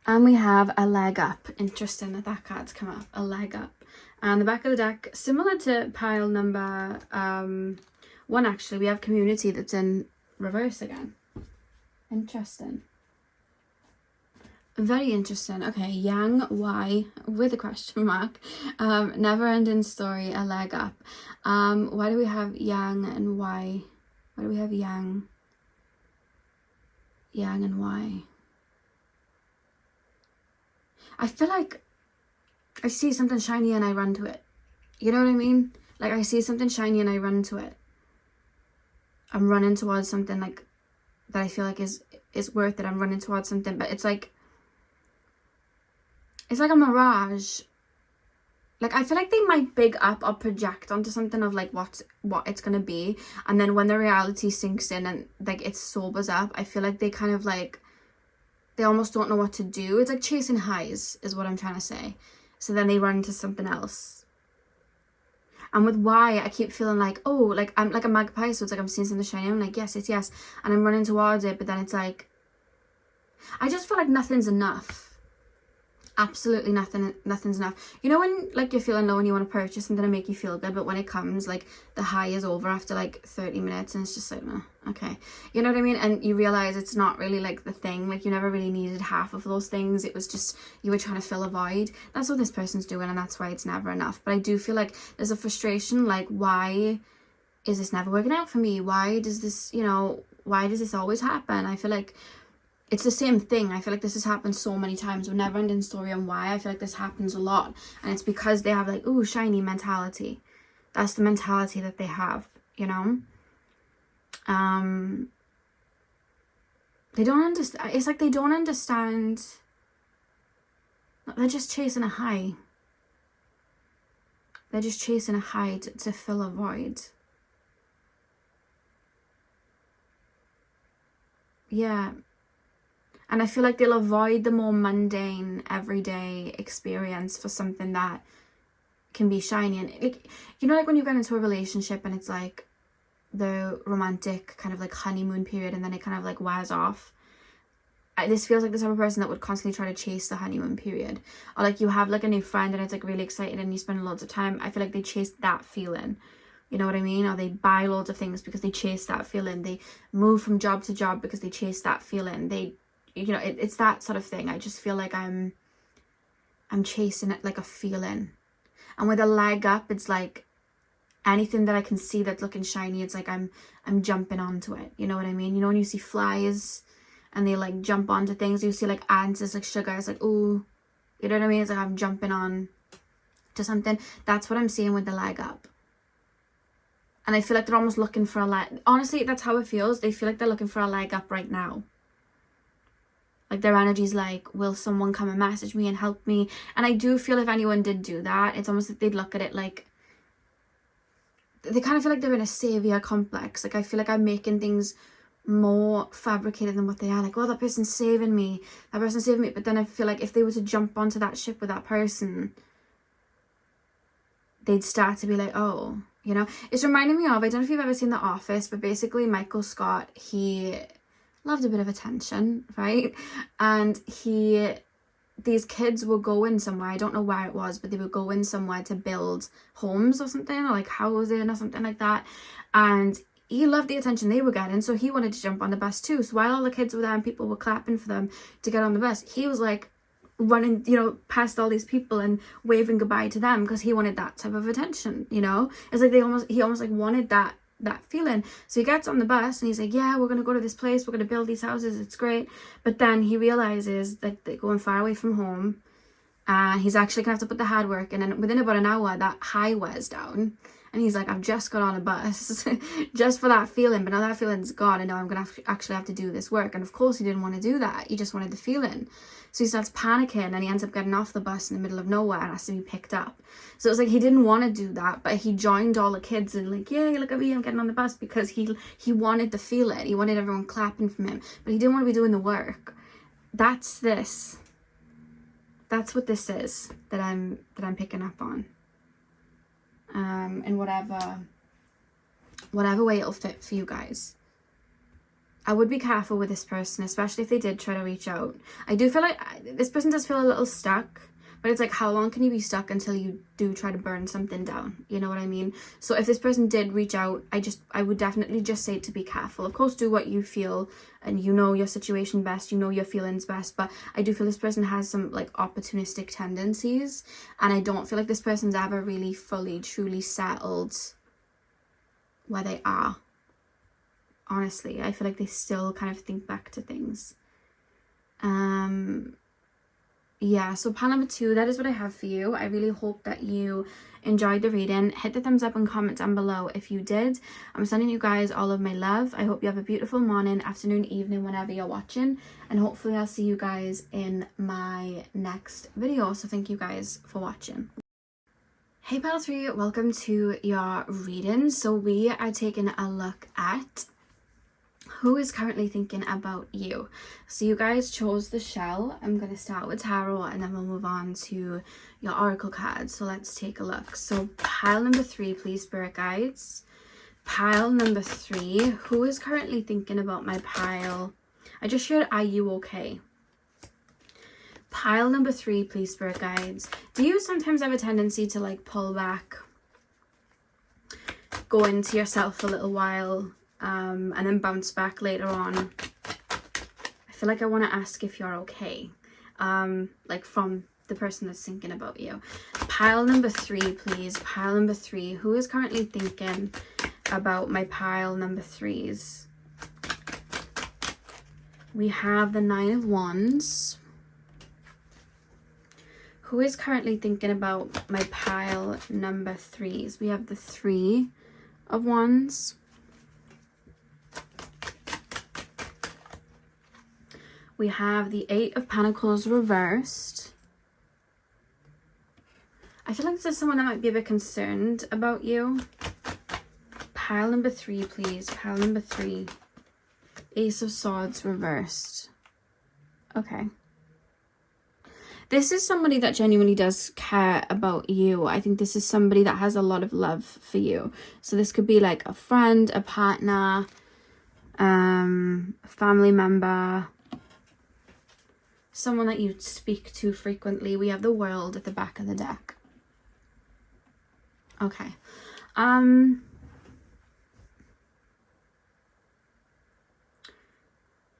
And we have a leg up. Interesting that that card's come up. A leg up. And the back of the deck, similar to pile number 1 actually, we have community that's in reverse again. Interesting. Very interesting. Okay, Yang, Y with a question mark. Never ending story, a leg up. Why do we have Yang and Y? Why do we have Yang? Yang and Y. I feel like I see something shiny and I run to it. You know what I mean? Like I see something shiny and I run to it. I'm running towards something like that I feel like is worth it. I'm running towards something, but it's like a mirage. Like I feel like they might big up or project onto something of like what it's gonna be, and then when the reality sinks in and like it sobers up, I feel like they kind of like they almost don't know what to do. It's like chasing highs is what I'm trying to say. So then they run to something else. And with Y, I keep feeling like, oh, like I'm like a magpie, so it's like I'm seeing something shiny. I'm like, yes, it's yes. And I'm running towards it, but then it's like, I just feel like nothing's enough. Absolutely nothing's enough. You know when like you're feeling low and you want to purchase something to make you feel good, but when it comes, like the high is over after like 30 minutes and it's just like, oh, okay, you know what I mean? And you realize it's not really like the thing, like you never really needed half of those things. It was just you were trying to fill a void. That's what this person's doing, and that's why it's never enough. But I do feel like there's a frustration, like, why is this never working out for me? Why does this, you know, why does this always happen? I feel like it's the same thing. I feel like this has happened so many times. We're never ending story on why. I feel like this happens a lot. And it's because they have like, ooh, shiny mentality. That's the mentality that they have, you know? They don't understand. It's like they don't understand. They're just chasing a high. They're just chasing a high to fill a void. Yeah. And I feel like they'll avoid the more mundane, everyday experience for something that can be shiny. And like, you know, like when you get into a relationship and it's like the romantic kind of like honeymoon period and then it kind of like wears off. This feels like the type of person that would constantly try to chase the honeymoon period. Or like you have like a new friend and it's like really exciting and you spend loads of time. I feel like they chase that feeling. You know what I mean? Or they buy loads of things because they chase that feeling. They move from job to job because they chase that feeling. They, you know, it's that sort of thing. I just feel like I'm chasing it like a feeling. And with a leg up, it's like anything that I can see that's looking shiny, it's like I'm jumping onto it. You know what I mean? You know when you see flies and they like jump onto things, you see like ants, it's like sugar, it's like, ooh, you know what I mean? It's like I'm jumping on to something. That's what I'm seeing with the leg up. And I feel like they're almost looking for a leg. Honestly, that's how it feels. They feel like they're looking for a leg up right now. Like their energy's like, will someone come and message me and help me? And I do feel if anyone did do that, it's almost like they'd look at it like, they kind of feel like they're in a savior complex. Like I feel like I'm making things more fabricated than what they are. Like, oh, that person's saving me. That person's saving me. But then I feel like if they were to jump onto that ship with that person, they'd start to be like, oh, you know. It's reminding me of, I don't know if you've ever seen The Office, but basically Michael Scott, he loved a bit of attention, right? And these kids were going somewhere, I don't know where it was, but they were going somewhere to build homes or something, or like housing or something like that. And he loved the attention they were getting, so he wanted to jump on the bus too. So while all the kids were there and people were clapping for them to get on the bus, he was like running, you know, past all these people and waving goodbye to them because he wanted that type of attention, you know? It's like he almost like wanted that feeling. So he gets on the bus and he's like, yeah, we're gonna go to this place, we're gonna build these houses, it's great. But then he realizes that they're going far away from home and he's actually gonna have to put the hard work, and then within about an hour that high wears down and he's like, I've just got on a bus just for that feeling, but now that feeling's gone and now I'm gonna actually have to do this work. And of course he didn't want to do that, he just wanted the feeling. So he starts panicking and he ends up getting off the bus in the middle of nowhere and has to be picked up. So it's like he didn't want to do that, but he joined all the kids and like, yay, look at me, I'm getting on the bus, because he wanted to feel it. He wanted everyone clapping from him, but he didn't want to be doing the work. That's this. That's what this is that I'm picking up on. In whatever way it'll fit for you guys. I would be careful with this person, especially if they did try to reach out. I do feel like this person does feel a little stuck, but it's like, how long can you be stuck until you do try to burn something down? You know what I mean? So if this person did reach out, I would definitely just say to be careful. Of course, do what you feel and you know your situation best, you know your feelings best, but I do feel this person has some like opportunistic tendencies, and I don't feel like this person's ever really fully, truly settled where they are. Honestly, I feel like they still kind of think back to things. Yeah, so pile number 2, that is what I have for you. I really hope that you enjoyed the reading. Hit the thumbs up and comment down below if you did. I'm sending you guys all of my love. I hope you have a beautiful morning, afternoon, evening, whenever you're watching, and hopefully I'll see you guys in my next video. So thank you guys for watching. Hey pile 3, welcome to your reading. So we are taking a look at who is currently thinking about you. So you guys chose the shell. I'm going to start with tarot and then we'll move on to your oracle cards. So let's take a look. So pile number 3, please, spirit guides. Pile number 3, who is currently thinking about my pile? I just shared, are you okay? Pile number 3, please, spirit guides. Do you sometimes have a tendency to like pull back, go into yourself a little while, and then bounce back later on? I feel like I want to ask if you're okay, like from the person that's thinking about you. Pile number 3, please. Pile number 3. Who is currently thinking about my pile number 3s? We have the 9 of Wands. Who is currently thinking about my pile number 3s? We have the 3 of Wands. We have the 8 of Pentacles reversed. I feel like this is someone that might be a bit concerned about you. Pile number 3, please. Pile number 3. Ace of Swords reversed. Okay. This is somebody that genuinely does care about you. I think this is somebody that has a lot of love for you. So this could be like a friend, a partner, a family member, someone that you speak to frequently. We have the World at the back of the deck. Okay. Nine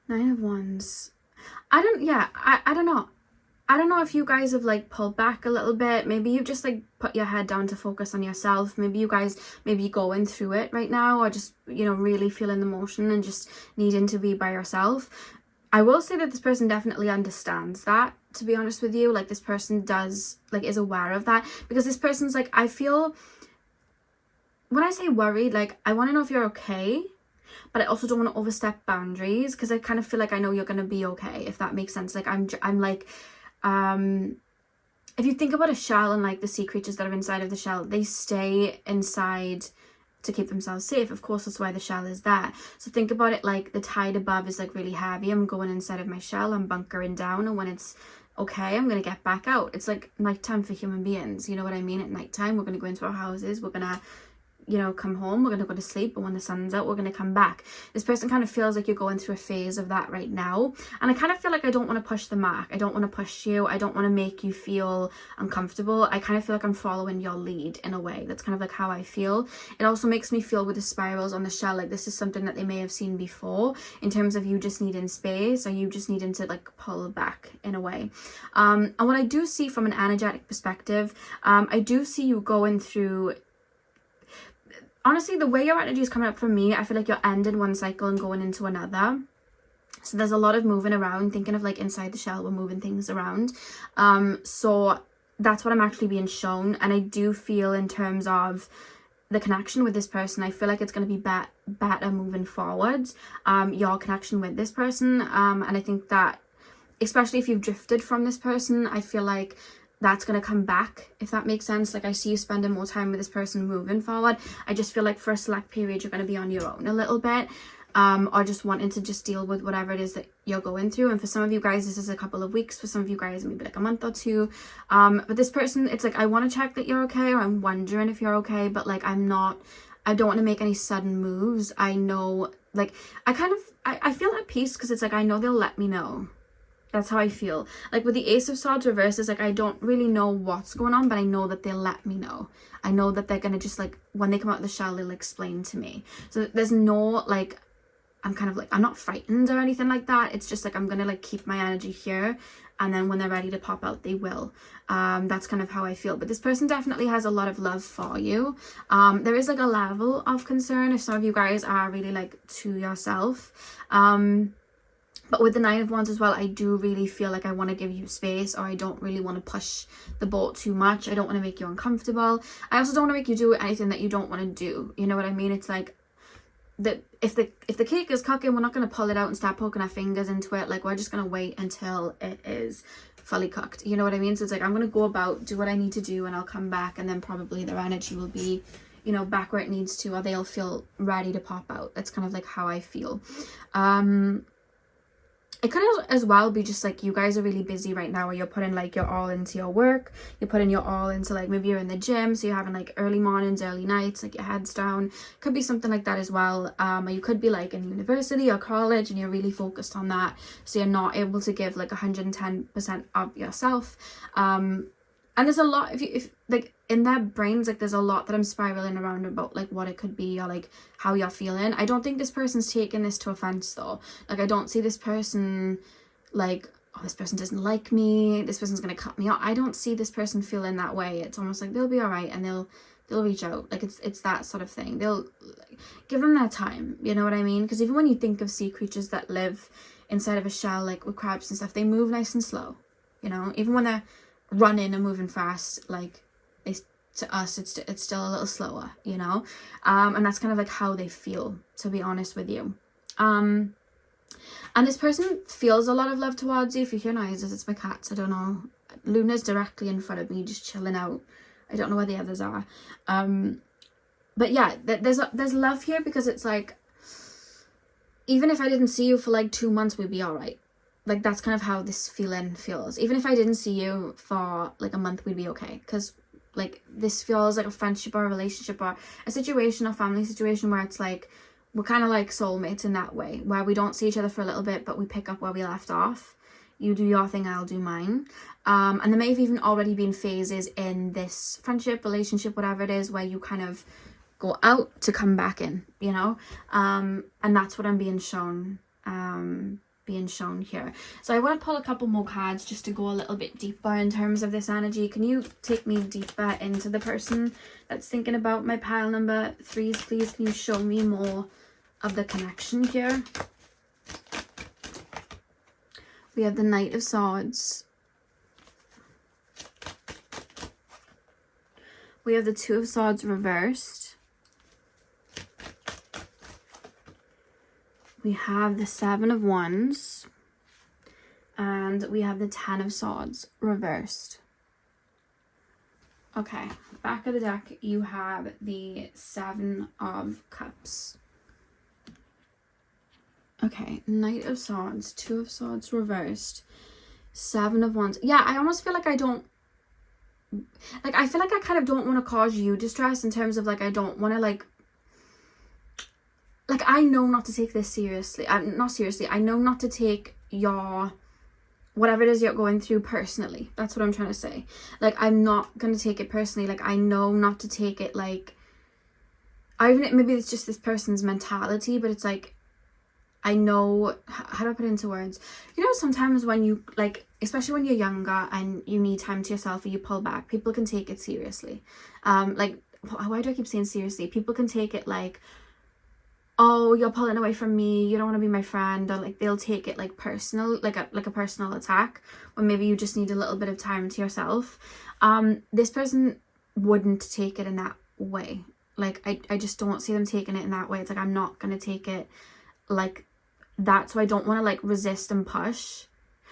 of Wands. I don't know. I don't know if you guys have like pulled back a little bit. Maybe you just like put your head down to focus on yourself. Maybe you guys maybe going through it right now, or just, you know, really feeling the emotion and just needing to be by yourself. I will say that this person definitely understands that, to be honest with you. Like, this person does, like, is aware of that, because this person's like, I feel, when I say worried, like, I want to know if you're okay, but I also don't want to overstep boundaries, because I kind of feel like I know you're going to be okay, if that makes sense. Like, I'm like, if you think about a shell and like the sea creatures that are inside of the shell, they stay inside to keep themselves safe. Of course, that's why the shell is there. So think about it like the tide above is like really heavy. I'm going inside of my shell, I'm bunkering down, and when it's okay, I'm gonna get back out. It's like nighttime for human beings, you know what I mean? At nighttime, we're gonna go into our houses, we're gonna, you know, come home, we're gonna go to sleep, and when the sun's out, we're gonna come back. This person kind of feels like you're going through a phase of that right now, and I kind of feel like I don't want to push the mark. I don't want to push you. I don't want to make you feel uncomfortable. I kind of feel like I'm following your lead in a way. That's kind of like how I feel. It also makes me feel with the spirals on the shell like this is something that they may have seen before, in terms of you just needing space, or you just needing to like pull back in a way. And what I do see from an energetic perspective, I do see you going through, honestly, the way your energy is coming up for me, I feel like you're ending one cycle and going into another. So there's a lot of moving around, thinking of like inside the shell, we're moving things around. So that's what I'm actually being shown. And I do feel, in terms of the connection with this person, I feel like it's going to be better moving forwards, your connection with this person. And I think that, especially if you've drifted from this person, I feel like that's going to come back, if that makes sense. Like, I see you spending more time with this person moving forward. I just feel like for a select period, you're going to be on your own a little bit, or just wanting to just deal with whatever it is that you're going through. And for some of you guys, this is a couple of weeks. For some of you guys, maybe like a month or two. But this person, it's like, I want to check that you're okay, or I'm wondering if you're okay, but like, I don't want to make any sudden moves. I know, like, I feel at peace, because it's like, I know they'll let me know. That's how I feel. Like with the Ace of Swords reversed, it's like, I don't really know what's going on, but I know that they'll let me know. I know that they're going to just like, when they come out of the shell, they'll explain to me. So there's no like, I'm kind of like, I'm not frightened or anything like that. It's just like, I'm going to like keep my energy here. And then when they're ready to pop out, they will. That's kind of how I feel. But this person definitely has a lot of love for you. There is like a level of concern if some of you guys are really like to yourself. But with the 9 of Wands as well, I do really feel like I want to give you space, or I don't really want to push the boat too much. I don't want to make you uncomfortable. I also don't want to make you do anything that you don't want to do. You know what I mean? It's like, if the cake is cooking, we're not going to pull it out and start poking our fingers into it. Like, we're just going to wait until it is fully cooked. You know what I mean? So it's like, I'm going to go about, do what I need to do, and I'll come back, and then probably their energy will be, you know, back where it needs to, or they'll feel ready to pop out. That's kind of like how I feel. it could as well be just like you guys are really busy right now, where you're putting like your all into your work, you're putting your all into like, maybe you're in the gym, so you're having like early mornings, early nights, like your head's down. Could be something like that as well. Or you could be like in university or college and you're really focused on that, so you're not able to give like 110% of yourself. And there's a lot, if like in their brains, like there's a lot that I'm spiraling around about like what it could be, or like how you're feeling. I don't think this person's taking this to offense though. Like I don't see this person like, oh, this person doesn't like me, this person's gonna cut me out. I don't see this person feeling that way. It's almost like they'll be all right, and they'll reach out. Like it's that sort of thing. They'll like, give them their time, you know what I mean? Because even when you think of sea creatures that live inside of a shell, like with crabs and stuff, they move nice and slow, you know. Even when they're running and moving fast, like to us it's still a little slower, you know. And that's kind of like how they feel, to be honest with you. And this person feels a lot of love towards you. If you hear noises, it's my cats, I don't know. Luna's directly in front of me just chilling out. I don't know where the others are. But yeah, there's love here, because it's like, even if I didn't see you for like 2 months, we'd be all right. Like that's kind of how this feeling feels. Even if I didn't see you for like a month, we'd be okay. Because like this feels like a friendship or a relationship or a situation or family situation where it's like we're kind of like soulmates in that way, where we don't see each other for a little bit, but we pick up where we left off. You do your thing, I'll do mine. And there may have even already been phases in this friendship, relationship, whatever it is, where you kind of go out to come back in, you know. And that's what I'm being shown here. So I want to pull a couple more cards just to go a little bit deeper in terms of this energy. Can you take me deeper into the person that's thinking about my pile number 3s, please? Can you show me more of the connection here? We have the Knight of Swords. We have the Two of Swords reversed. We have the Seven of Wands. And we have the Ten of Swords reversed. Okay, back of the deck, you have the Seven of Cups. Okay, Knight of Swords, Two of Swords reversed, Seven of Wands. Yeah, I almost feel like I don't, like, I feel like I kind of don't want to cause you distress in terms of, like, I don't want to, like, I know not to take this seriously. Not seriously, I know not to take your, whatever it is you're going through personally. That's what I'm trying to say. Like, I'm not going to take it personally. Like, I know not to take it, like, maybe it's just this person's mentality, but it's like, I know, how do I put it into words? You know, sometimes when you, like, especially when you're younger and you need time to yourself or you pull back, people can take it seriously. Like, why do I keep saying seriously? People can take it like, oh, you're pulling away from me, you don't want to be my friend, or like they'll take it like personal, like a personal attack, when maybe you just need a little bit of time to yourself. This person wouldn't take it in that way. Like, I just don't see them taking it in that way. It's like, I'm not going to take it like that, so I don't want to like resist and push,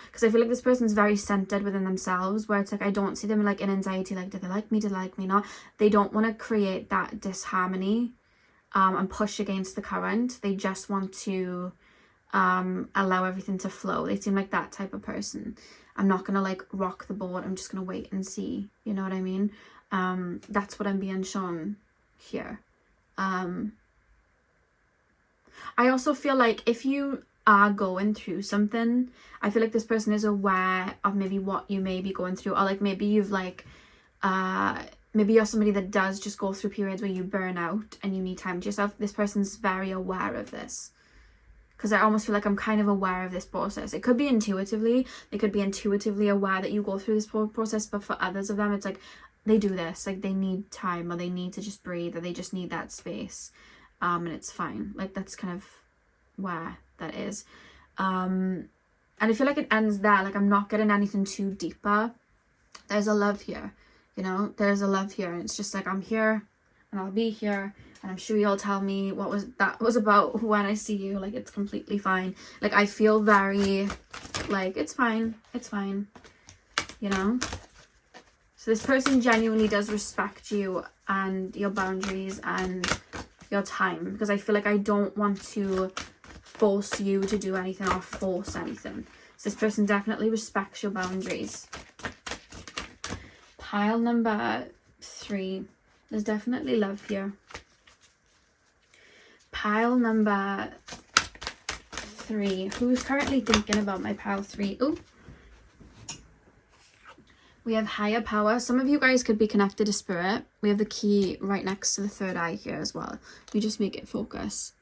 because I feel like this person's very centered within themselves, where it's like, I don't see them like in anxiety, like, do they like me, do they like me not? They don't want to create that disharmony and push against the current. They just want to allow everything to flow. They seem like that type of person. I'm not gonna like rock the boat, I'm just gonna wait and see, you know what I mean? That's what I'm being shown here. I also feel like if you are going through something, I feel like this person is aware of maybe what you may be going through, or like maybe you've like maybe you're somebody that does just go through periods where you burn out and you need time to yourself. This person's very aware of this, because I almost feel like I'm kind of aware of this process. It could be intuitively, they could be intuitively aware that you go through this process, but for others of them, it's like they do this, like they need time, or they need to just breathe, or they just need that space. And it's fine. Like, that's kind of where that is. And I feel like it ends there. Like, I'm not getting anything too deeper. There's a love here, you know, there's a love here, and it's just like, I'm here and I'll be here, and I'm sure you'll tell me what that was about when I see you. Like, it's completely fine. Like, I feel very like, it's fine, you know. So this person genuinely does respect you and your boundaries and your time, because I feel like I don't want to force you to do anything or force anything. So this person definitely respects your boundaries. Pile number 3. There's definitely love here. Pile number 3. Who's currently thinking about my pile 3? Oh, we have higher power. Some of you guys could be connected to spirit. We have the key right next to the third eye here as well. You just make it focus.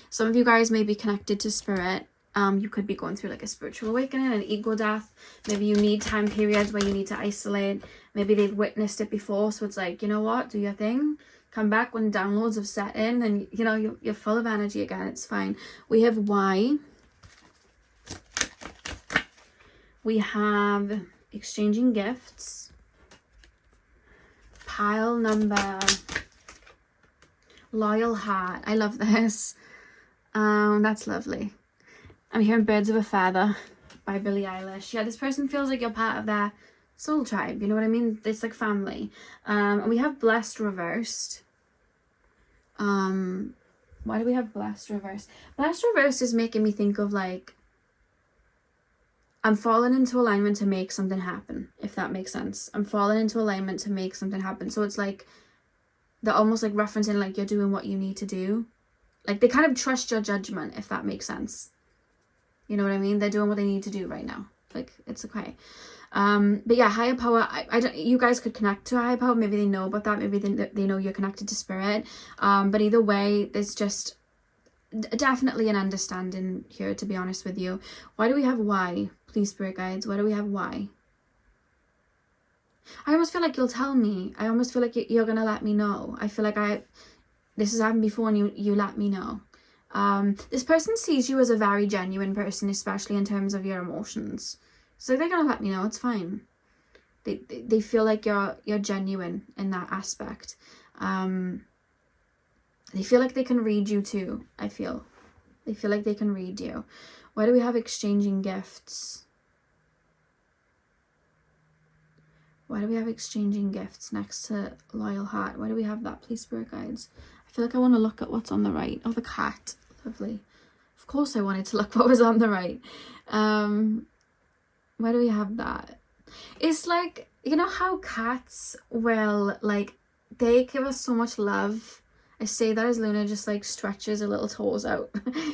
Some of you guys may be connected to spirit. You could be going through like a spiritual awakening, an ego death. Maybe you need time periods where you need to isolate. Maybe they've witnessed it before, so it's like, you know what, do your thing. Come back when downloads have set in and, you know, you're full of energy again. It's fine. We have Y. We have exchanging gifts. Pile number loyal heart. I love this. That's lovely. I'm hearing Birds of a Feather by Billie Eilish. Yeah, this person feels like you're part of their soul tribe. You know what I mean? It's like family. And we have blessed reversed. Why do we have blessed reversed? Blessed reversed is making me think of like, I'm falling into alignment to make something happen, if that makes sense. I'm falling into alignment to make something happen. So it's like, they're almost like referencing like you're doing what you need to do. Like they kind of trust your judgment, if that makes sense. You know what I mean? They're doing what they need to do right now. Like, it's okay. But yeah, higher power, I don't, you guys could connect to a higher power. Maybe they know about that. Maybe they know you're connected to spirit. But either way, there's just definitely an understanding here, to be honest with you. Why do we have Y? Please, spirit guides, why do we have Y? I almost feel like you'll tell me. I almost feel like you're going to let me know. I feel like this has happened before and you let me know. This person sees you as a very genuine person, especially in terms of your emotions. So they're going to let me know. It's fine. They feel like you're genuine in that aspect. They feel like they can read you too, I feel. They feel like they can read you. Why do we have exchanging gifts? Why do we have exchanging gifts next to loyal heart? Why do we have that, please, spirit guides? I feel like I want to look at what's on the right. Oh, the cat. Lovely. Of course I wanted to look what was on the right. Why do we have that? It's like, you know how cats will, like, they give us so much love. I say that as Luna just like stretches her little toes out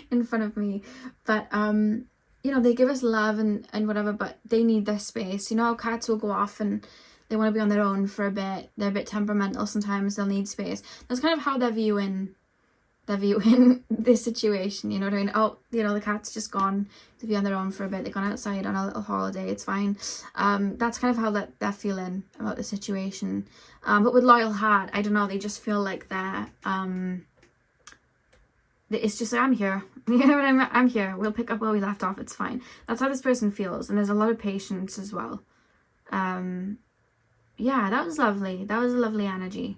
in front of me. But, you know, they give us love and whatever, but they need their space. You know how cats will go off and they want to be on their own for a bit. They're a bit temperamental sometimes. They'll need space. That's kind of how they're viewing this situation. You know what I mean? Oh, you know, the cat's just gone to be on their own for a bit. They've gone outside on a little holiday. It's fine. That's kind of how they're feeling about the situation. But with loyal heart, I don't know. They just feel like they're it's just like, I'm here. You know what I'm here. We'll pick up where we left off. It's fine. That's how this person feels. And there's a lot of patience as well. Yeah, that was lovely. That was a lovely energy.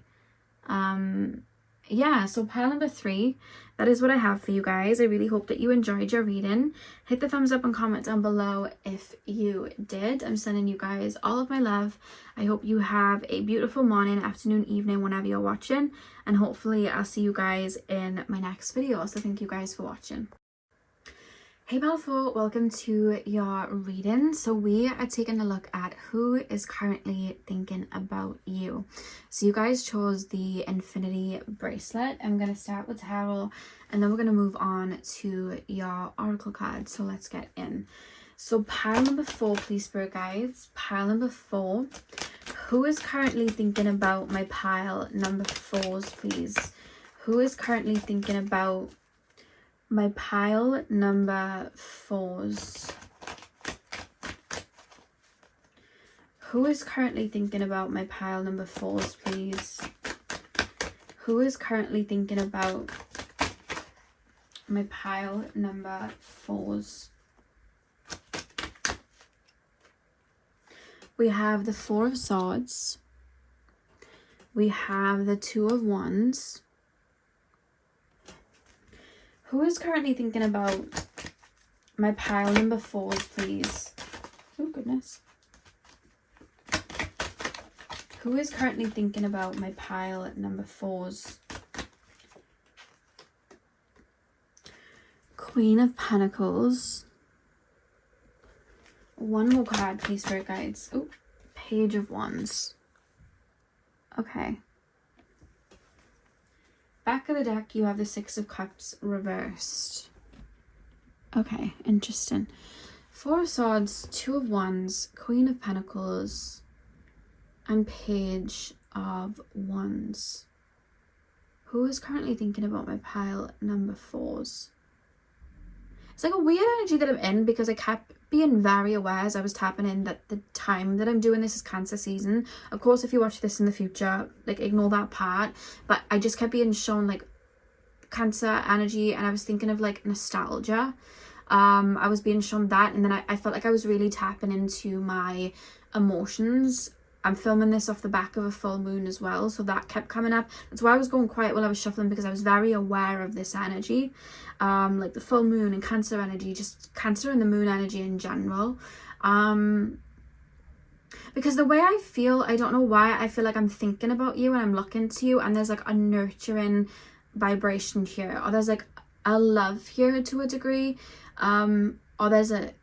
Yeah, so pile number 3, that is what I have for you guys. I really hope that you enjoyed your reading. Hit the thumbs up and comment down below if you did. I'm sending you guys all of my love. I hope you have a beautiful morning, afternoon, evening, whenever you're watching. And hopefully I'll see you guys in my next video. So thank you guys for watching. Hey Balfour, welcome to your reading. So we are taking a look at who is currently thinking about you. So you guys chose the Infinity Bracelet. I'm going to start with Tarot and then we're going to move on to your Oracle card. So let's get in. So pile number 4, please, spirit guides. Pile number 4. Who is currently thinking about my pile number 4s, please? Who is currently thinking about my pile number 4s? Who is currently thinking about my pile number 4s, please? Who is currently thinking about my pile number 4s? We have the 4 of Swords. We have the 2 of Wands. Who is currently thinking about my pile number 4s, please? Oh, goodness. Who is currently thinking about my pile number 4s? Queen of Pentacles. One more card, please, Spirit Guides. Oh, Page of Wands. Okay. Back of the deck, you have the Six of Cups reversed. Okay, interesting. Four of Swords, Two of Wands, Queen of Pentacles, and Page of Wands. Who is currently thinking about my pile number 4s? It's like a weird energy that I'm in because I kept being very aware as I was tapping in that the time that I'm doing this is Cancer season. Of course, if you watch this in the future, like ignore that part. But I just kept being shown like Cancer energy, and I was thinking of like nostalgia. I was being shown that, and then I felt like I was really tapping into my emotions. I'm filming this off the back of a full moon as well, so that kept coming up. That's why I was going quiet while I was shuffling, because I was very aware of this energy, like the full moon and Cancer energy, just Cancer and the moon energy in general. Because the way I feel, I don't know why, I feel like I'm thinking about you and I'm looking to you, and there's like a nurturing vibration here, or there's like a love here to a degree, or there's a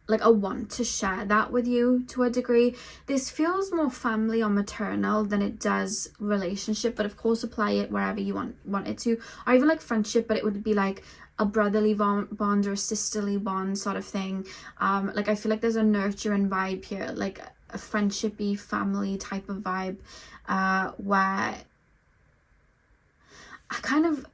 want to share that with you to a degree. This feels more family or maternal than it does relationship, but of course apply it wherever you want it to, or even like friendship, but it would be like a brotherly bond or a sisterly bond sort of thing. Like I feel like there's a nurturing vibe here, like a friendshipy family type of vibe, where I kind of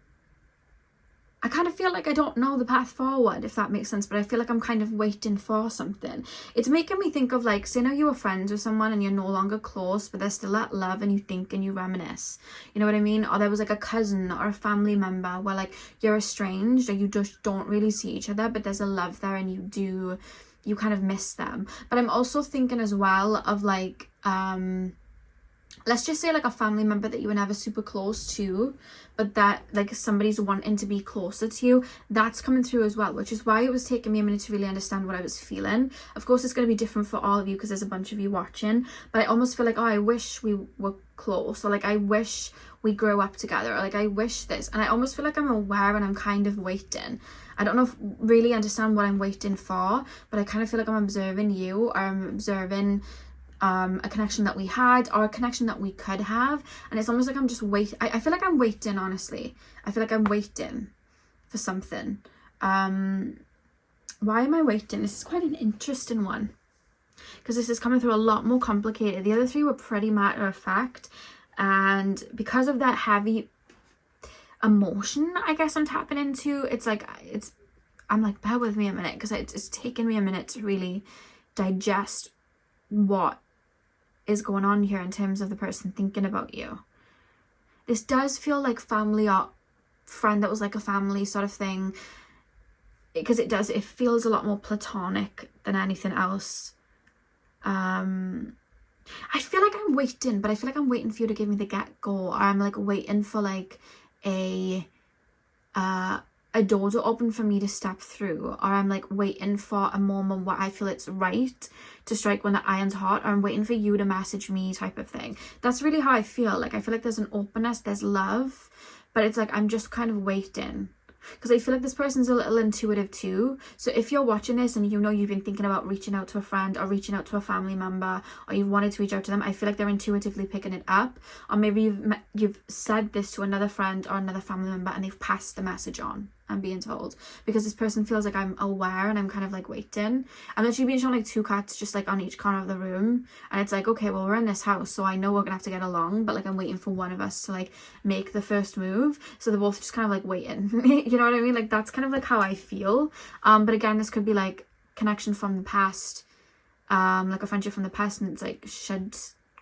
feel like I don't know the path forward, if that makes sense, but I feel like I'm kind of waiting for something. It's making me think of like, say now you were friends with someone and you're no longer close, but there's still that love and you think and you reminisce. You know what I mean? Or there was like a cousin or a family member where like you're estranged or you just don't really see each other, but there's a love there and you kind of miss them. But I'm also thinking as well of like, let's just say like a family member that you were never super close to, but that like somebody's wanting to be closer to you. That's coming through as well, which is why it was taking me a minute to really understand what I was feeling. Of course, it's going to be different for all of you because there's a bunch of you watching, but I almost feel like, oh, I wish we were close, or like I wish we grew up together, or like I wish this, and I almost feel like I'm aware and I'm kind of waiting. I don't know if really understand what I'm waiting for, but I kind of feel like I'm observing you, or I'm observing a connection that we had, or a connection that we could have, and it's almost like I'm just waiting. I feel like I'm waiting, honestly. I feel like I'm waiting for something. Why am I waiting? This is quite an interesting one, because this is coming through a lot more complicated. The other three were pretty matter of fact, and because of that heavy emotion, I guess I'm tapping into, I'm like, bear with me a minute, because it's taken me a minute to really digest what is going on here in terms of the person thinking about you. This does feel like family or friend that was like a family sort of thing, because it feels a lot more platonic than anything else. I feel like I'm waiting, but I feel like I'm waiting for you to give me the get-go, or I'm like waiting for like a door to open for me to step through, or I'm like waiting for a moment where I feel it's right to strike when the iron's hot, or I'm waiting for you to message me type of thing. That's really how I feel. Like I feel like there's an openness, there's love, but it's like I'm just kind of waiting, because I feel like this person's a little intuitive too. So if you're watching this and you know you've been thinking about reaching out to a friend or reaching out to a family member, or you've wanted to reach out to them, I feel like they're intuitively picking it up. Or maybe you've said this to another friend or another family member and they've passed the message on, I'm being told, because this person feels like I'm aware and I'm kind of like waiting. I'm literally being shown like two cats just like on each corner of the room, and it's like, okay, well, we're in this house, so I know we're gonna have to get along, but like I'm waiting for one of us to like make the first move, so they're both just kind of like waiting. You know what I mean? Like that's kind of like how I feel. But again, this could be like connection from the past, like a friendship from the past, and it's like,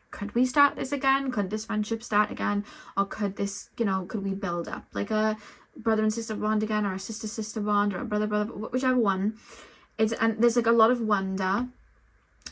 could we start this again? Could this friendship start again? Or could this, could we build up like a brother and sister bond again, or a sister bond, or a brother, whichever one. And there's like a lot of wonder,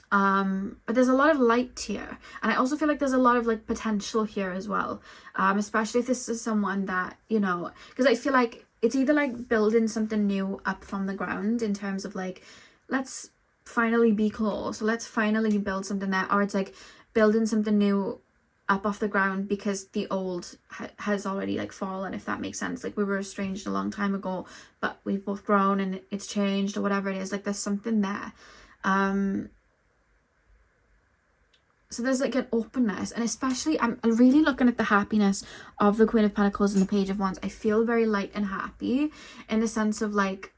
but there's a lot of light here, and I also feel like there's a lot of like potential here as well, especially if this is someone that, because I feel like it's either like building something new up from the ground in terms of like, let's finally be close, let's finally build something there, or it's like building something new up off the ground because the old has already like fallen, if that makes sense. Like we were estranged a long time ago, but we've both grown and it's changed, or whatever it is. Like there's something there. So there's like an openness, and especially I'm really looking at the happiness of the Queen of Pentacles and the Page of Wands. I feel very light and happy, in the sense of like,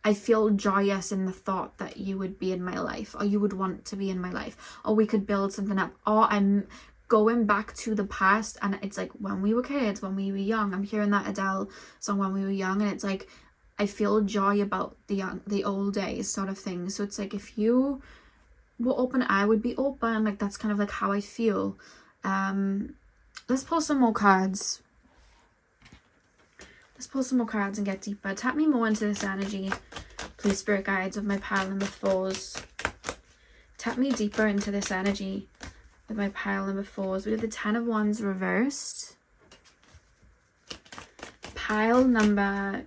I feel joyous in the thought that you would be in my life, or you would want to be in my life, or we could build something up, or I'm going back to the past and it's like when we were kids, when we were young. I'm hearing that Adele song, When We Were Young, and it's like I feel joy about the old days sort of thing. So it's like if you were open, I would be open. Like that's kind of like how I feel. Let's pull some more cards. Let's pull some more cards and get deeper. Tap me more into this energy, please, spirit guides, of my pile number 4s. Tap me deeper into this energy with my pile number 4s. We have the 10 of Wands reversed. Pile number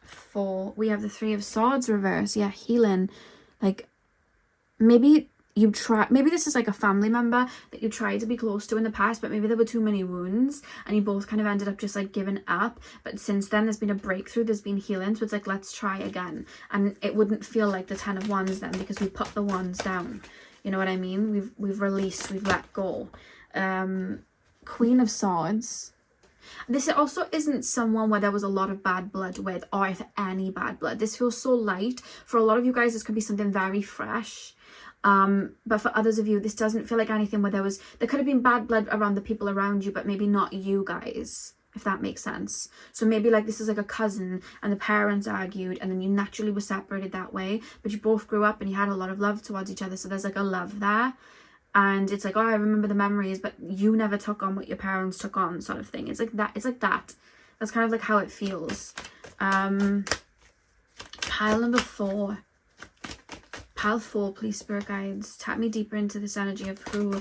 4, we have the 3 of Swords reversed. Yeah, healing. Like maybe maybe this is like a family member that you tried to be close to in the past, but maybe there were too many wounds and you both kind of ended up just like giving up. But since then there's been a breakthrough, there's been healing, so it's like, let's try again. And it wouldn't feel like the 10 of Wands then, because we put the wands down, you know what I mean? We've released, we've let go. Queen of Swords. This also isn't someone where there was a lot of bad blood with, or if any bad blood. This feels so light. For a lot of you guys, this could be something very fresh. But for others of you, this doesn't feel like anything where there could have been bad blood around the people around you, but maybe not you guys, if that makes sense. So maybe like this is like a cousin and the parents argued and then you naturally were separated that way, but you both grew up and you had a lot of love towards each other. So there's like a love there. And it's like, oh, I remember the memories, but you never took on what your parents took on, sort of thing. It's like that. It's like that. That's kind of like how it feels. Pile number 4. Pile 4, please, spirit guides. Tap me deeper into this energy of who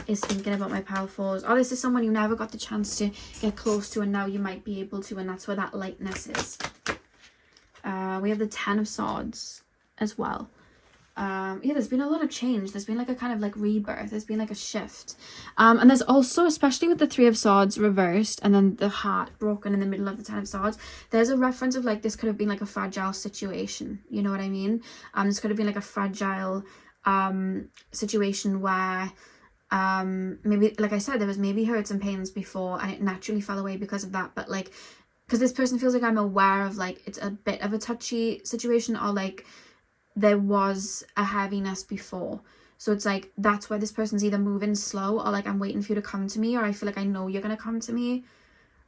is thinking about my pile 4s. Oh, this is someone you never got the chance to get close to, and now you might be able to, and that's where that lightness is. We have the 10 of Swords as well. Yeah, there's been a lot of change. There's been like a kind of like rebirth. There's been like a shift. And there's also, especially with the 3 of Swords reversed and then the heart broken in the middle of the 10 of Swords, there's a reference of like this could have been like a fragile situation. You know what I mean? This could have been like a fragile situation where maybe, like I said, there was maybe hurts and pains before and it naturally fell away because of that. But like, because this person feels like I'm aware of like it's a bit of a touchy situation, or like there was a heaviness before. So it's like that's why this person's either moving slow, or like I'm waiting for you to come to me, or I feel like I know you're gonna come to me.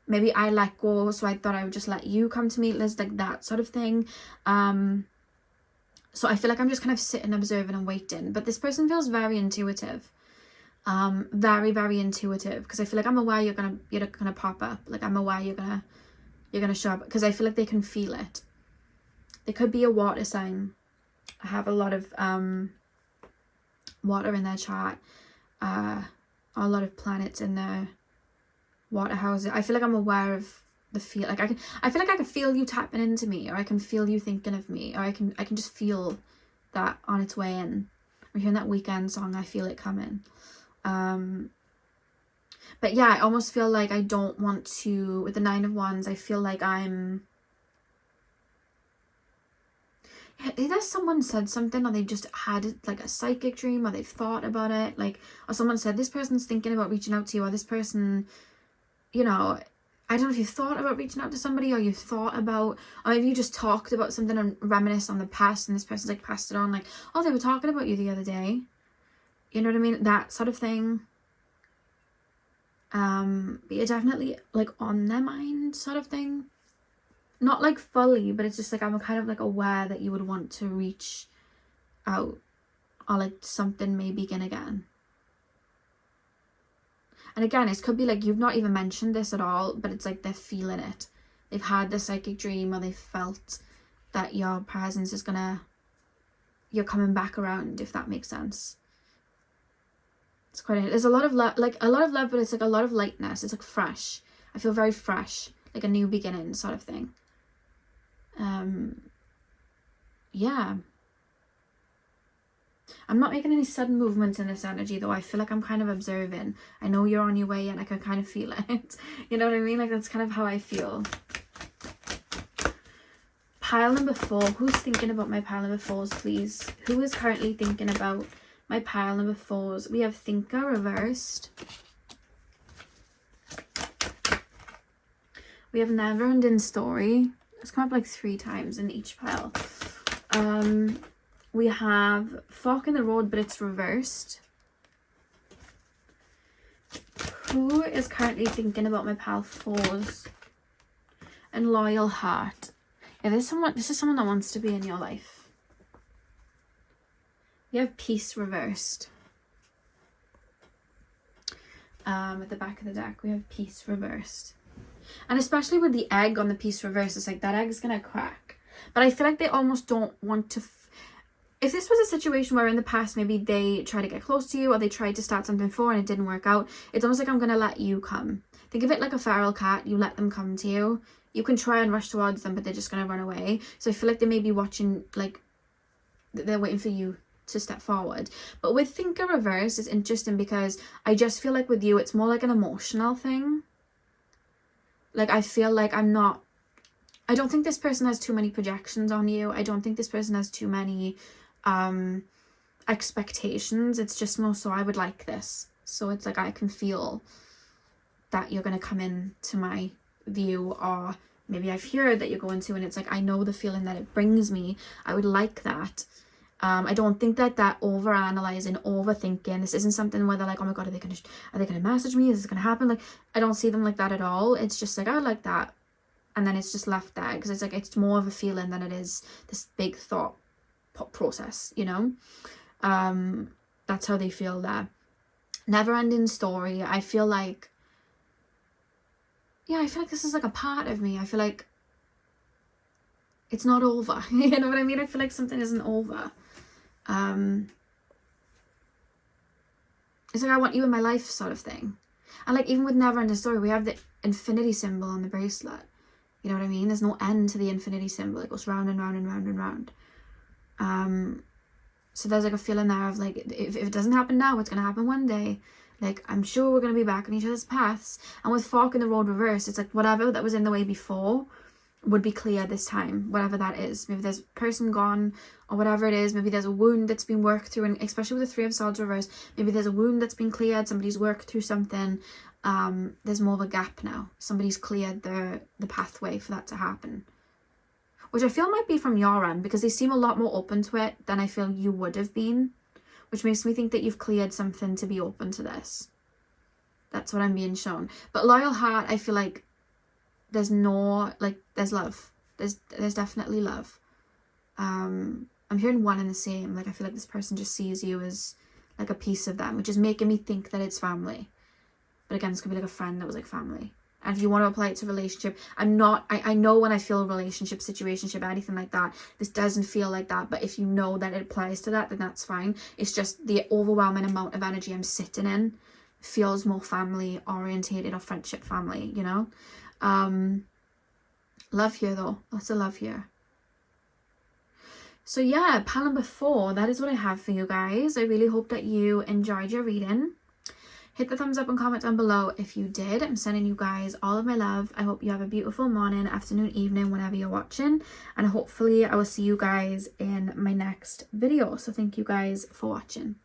Maybe I let go, so I thought I would just let you come to me. There's like that sort of thing. So I feel like I'm just kind of sitting, observing and waiting. But this person feels very intuitive. Very, very intuitive, because I feel like I'm aware you're gonna pop up. Like I'm aware you're gonna show up, because I feel like they can feel it. They could be a water sign. I have a lot of water in their chart, a lot of planets in their water houses. I feel like I'm aware of the feel. Like I feel like I can feel you tapping into me, or I can feel you thinking of me, or I can just feel that on its way in. I'm hearing that Weekend song, I feel it coming. But yeah, I almost feel like I don't want to, with the 9 of Wands, I feel like either someone said something, or they just had like a psychic dream, or they've thought about it, like, or someone said this person's thinking about reaching out to you, or this person, you know, I don't know if you've thought about reaching out to somebody, or you've thought about, or maybe you just talked about something and reminisced on the past, and this person's like passed it on, like, oh, they were talking about you the other day, you know what I mean, that sort of thing. But you're definitely like on their mind, sort of thing. Not like fully, but it's just like I'm kind of like aware that you would want to reach out, or like something may begin again. And again, it could be like you've not even mentioned this at all, but it's like they're feeling it. They've had the psychic dream, or they've felt that your presence is you're coming back around, if that makes sense. It's quite, there's a lot of love, like a lot of love, but it's like a lot of lightness. It's like fresh. I feel very fresh, like a new beginning sort of thing. Yeah. I'm not making any sudden movements in this energy though. I feel like I'm kind of observing. I know you're on your way and I can kind of feel it. You know what I mean? Like that's kind of how I feel. Pile number 4. Who's thinking about my pile number 4s, please? Who is currently thinking about my pile number 4s? We have thinker reversed. We have never ending story. It's come up like 3 times in each pile. We have fork in the road, but it's reversed. Who is currently thinking about my pile 4s? And loyal heart. Yeah, this is someone that wants to be in your life. We have peace reversed. At the back of the deck, we have peace reversed. And especially with the egg on the peace reverse, it's like that egg is going to crack. But I feel like they almost don't want to... If this was a situation where in the past maybe they tried to get close to you or they tried to start something for and it didn't work out, it's almost like I'm going to let you come. Think of it like a feral cat. You let them come to you. You can try and rush towards them, but they're just going to run away. So I feel like they may be watching, like, they're waiting for you to step forward. But with thinker reverse, it's interesting because I just feel like with you, it's more like an emotional thing. Like, I feel like I don't think this person has too many projections on you. I don't think this person has too many expectations. It's just more so I would like this. So it's like I can feel that you're going to come in to my view, or maybe I've heard that you're going to, and it's like I know the feeling that it brings me. I would like that. I don't think that over analyzing, overthinking, this isn't something where they're like, oh my god, are they gonna message me, is this gonna happen? Like, I don't see them like that at all. It's just like I would like that, and then it's just left there because it's like it's more of a feeling than it is this big thought process, you know. That's how they feel there. Never ending story. I feel like, yeah, I feel like this is like a part of me. I feel like it's not over. You know what I mean? I feel like something isn't over. It's like I want you in my life sort of thing. And like even with never ending story, we have the infinity symbol on the bracelet. You know what I mean? There's no end to the infinity symbol. It goes round and round and round and round. So there's like a feeling there of like, if it doesn't happen now, it's going to happen one day. Like, I'm sure we're going to be back on each other's paths. And with fork in the road reverse, it's like whatever that was in the way before would be clear this time, whatever that is. Maybe there's a person gone or whatever it is. Maybe there's a wound that's been worked through, and especially with the 3 of Swords reverse, maybe there's a wound that's been cleared. Somebody's worked through something. There's more of a gap now. Somebody's cleared the pathway for that to happen, which I feel might be from your end because they seem a lot more open to it than I feel you would have been, which makes me think that you've cleared something to be open to this. That's what I'm being shown. But loyal heart, I feel like there's no, like, there's love. There's definitely love. I'm hearing one and the same. Like, I feel like this person just sees you as like a piece of them, which is making me think that it's family. But again, it's gonna be like a friend that was like family. And if you want to apply it to relationship, I know when I feel relationship, situationship, anything like that, this doesn't feel like that. But if you know that it applies to that, then that's fine. It's just the overwhelming amount of energy I'm sitting in feels more family orientated or friendship family, you know? Love here though. Lots of love here. So yeah, pile number 4, that is what I have for you guys. I really hope that you enjoyed your reading. Hit the thumbs up and comment down below if you did. I'm sending you guys all of my love. I hope you have a beautiful morning, afternoon, evening, whenever you're watching. And hopefully I will see you guys in my next video. So thank you guys for watching.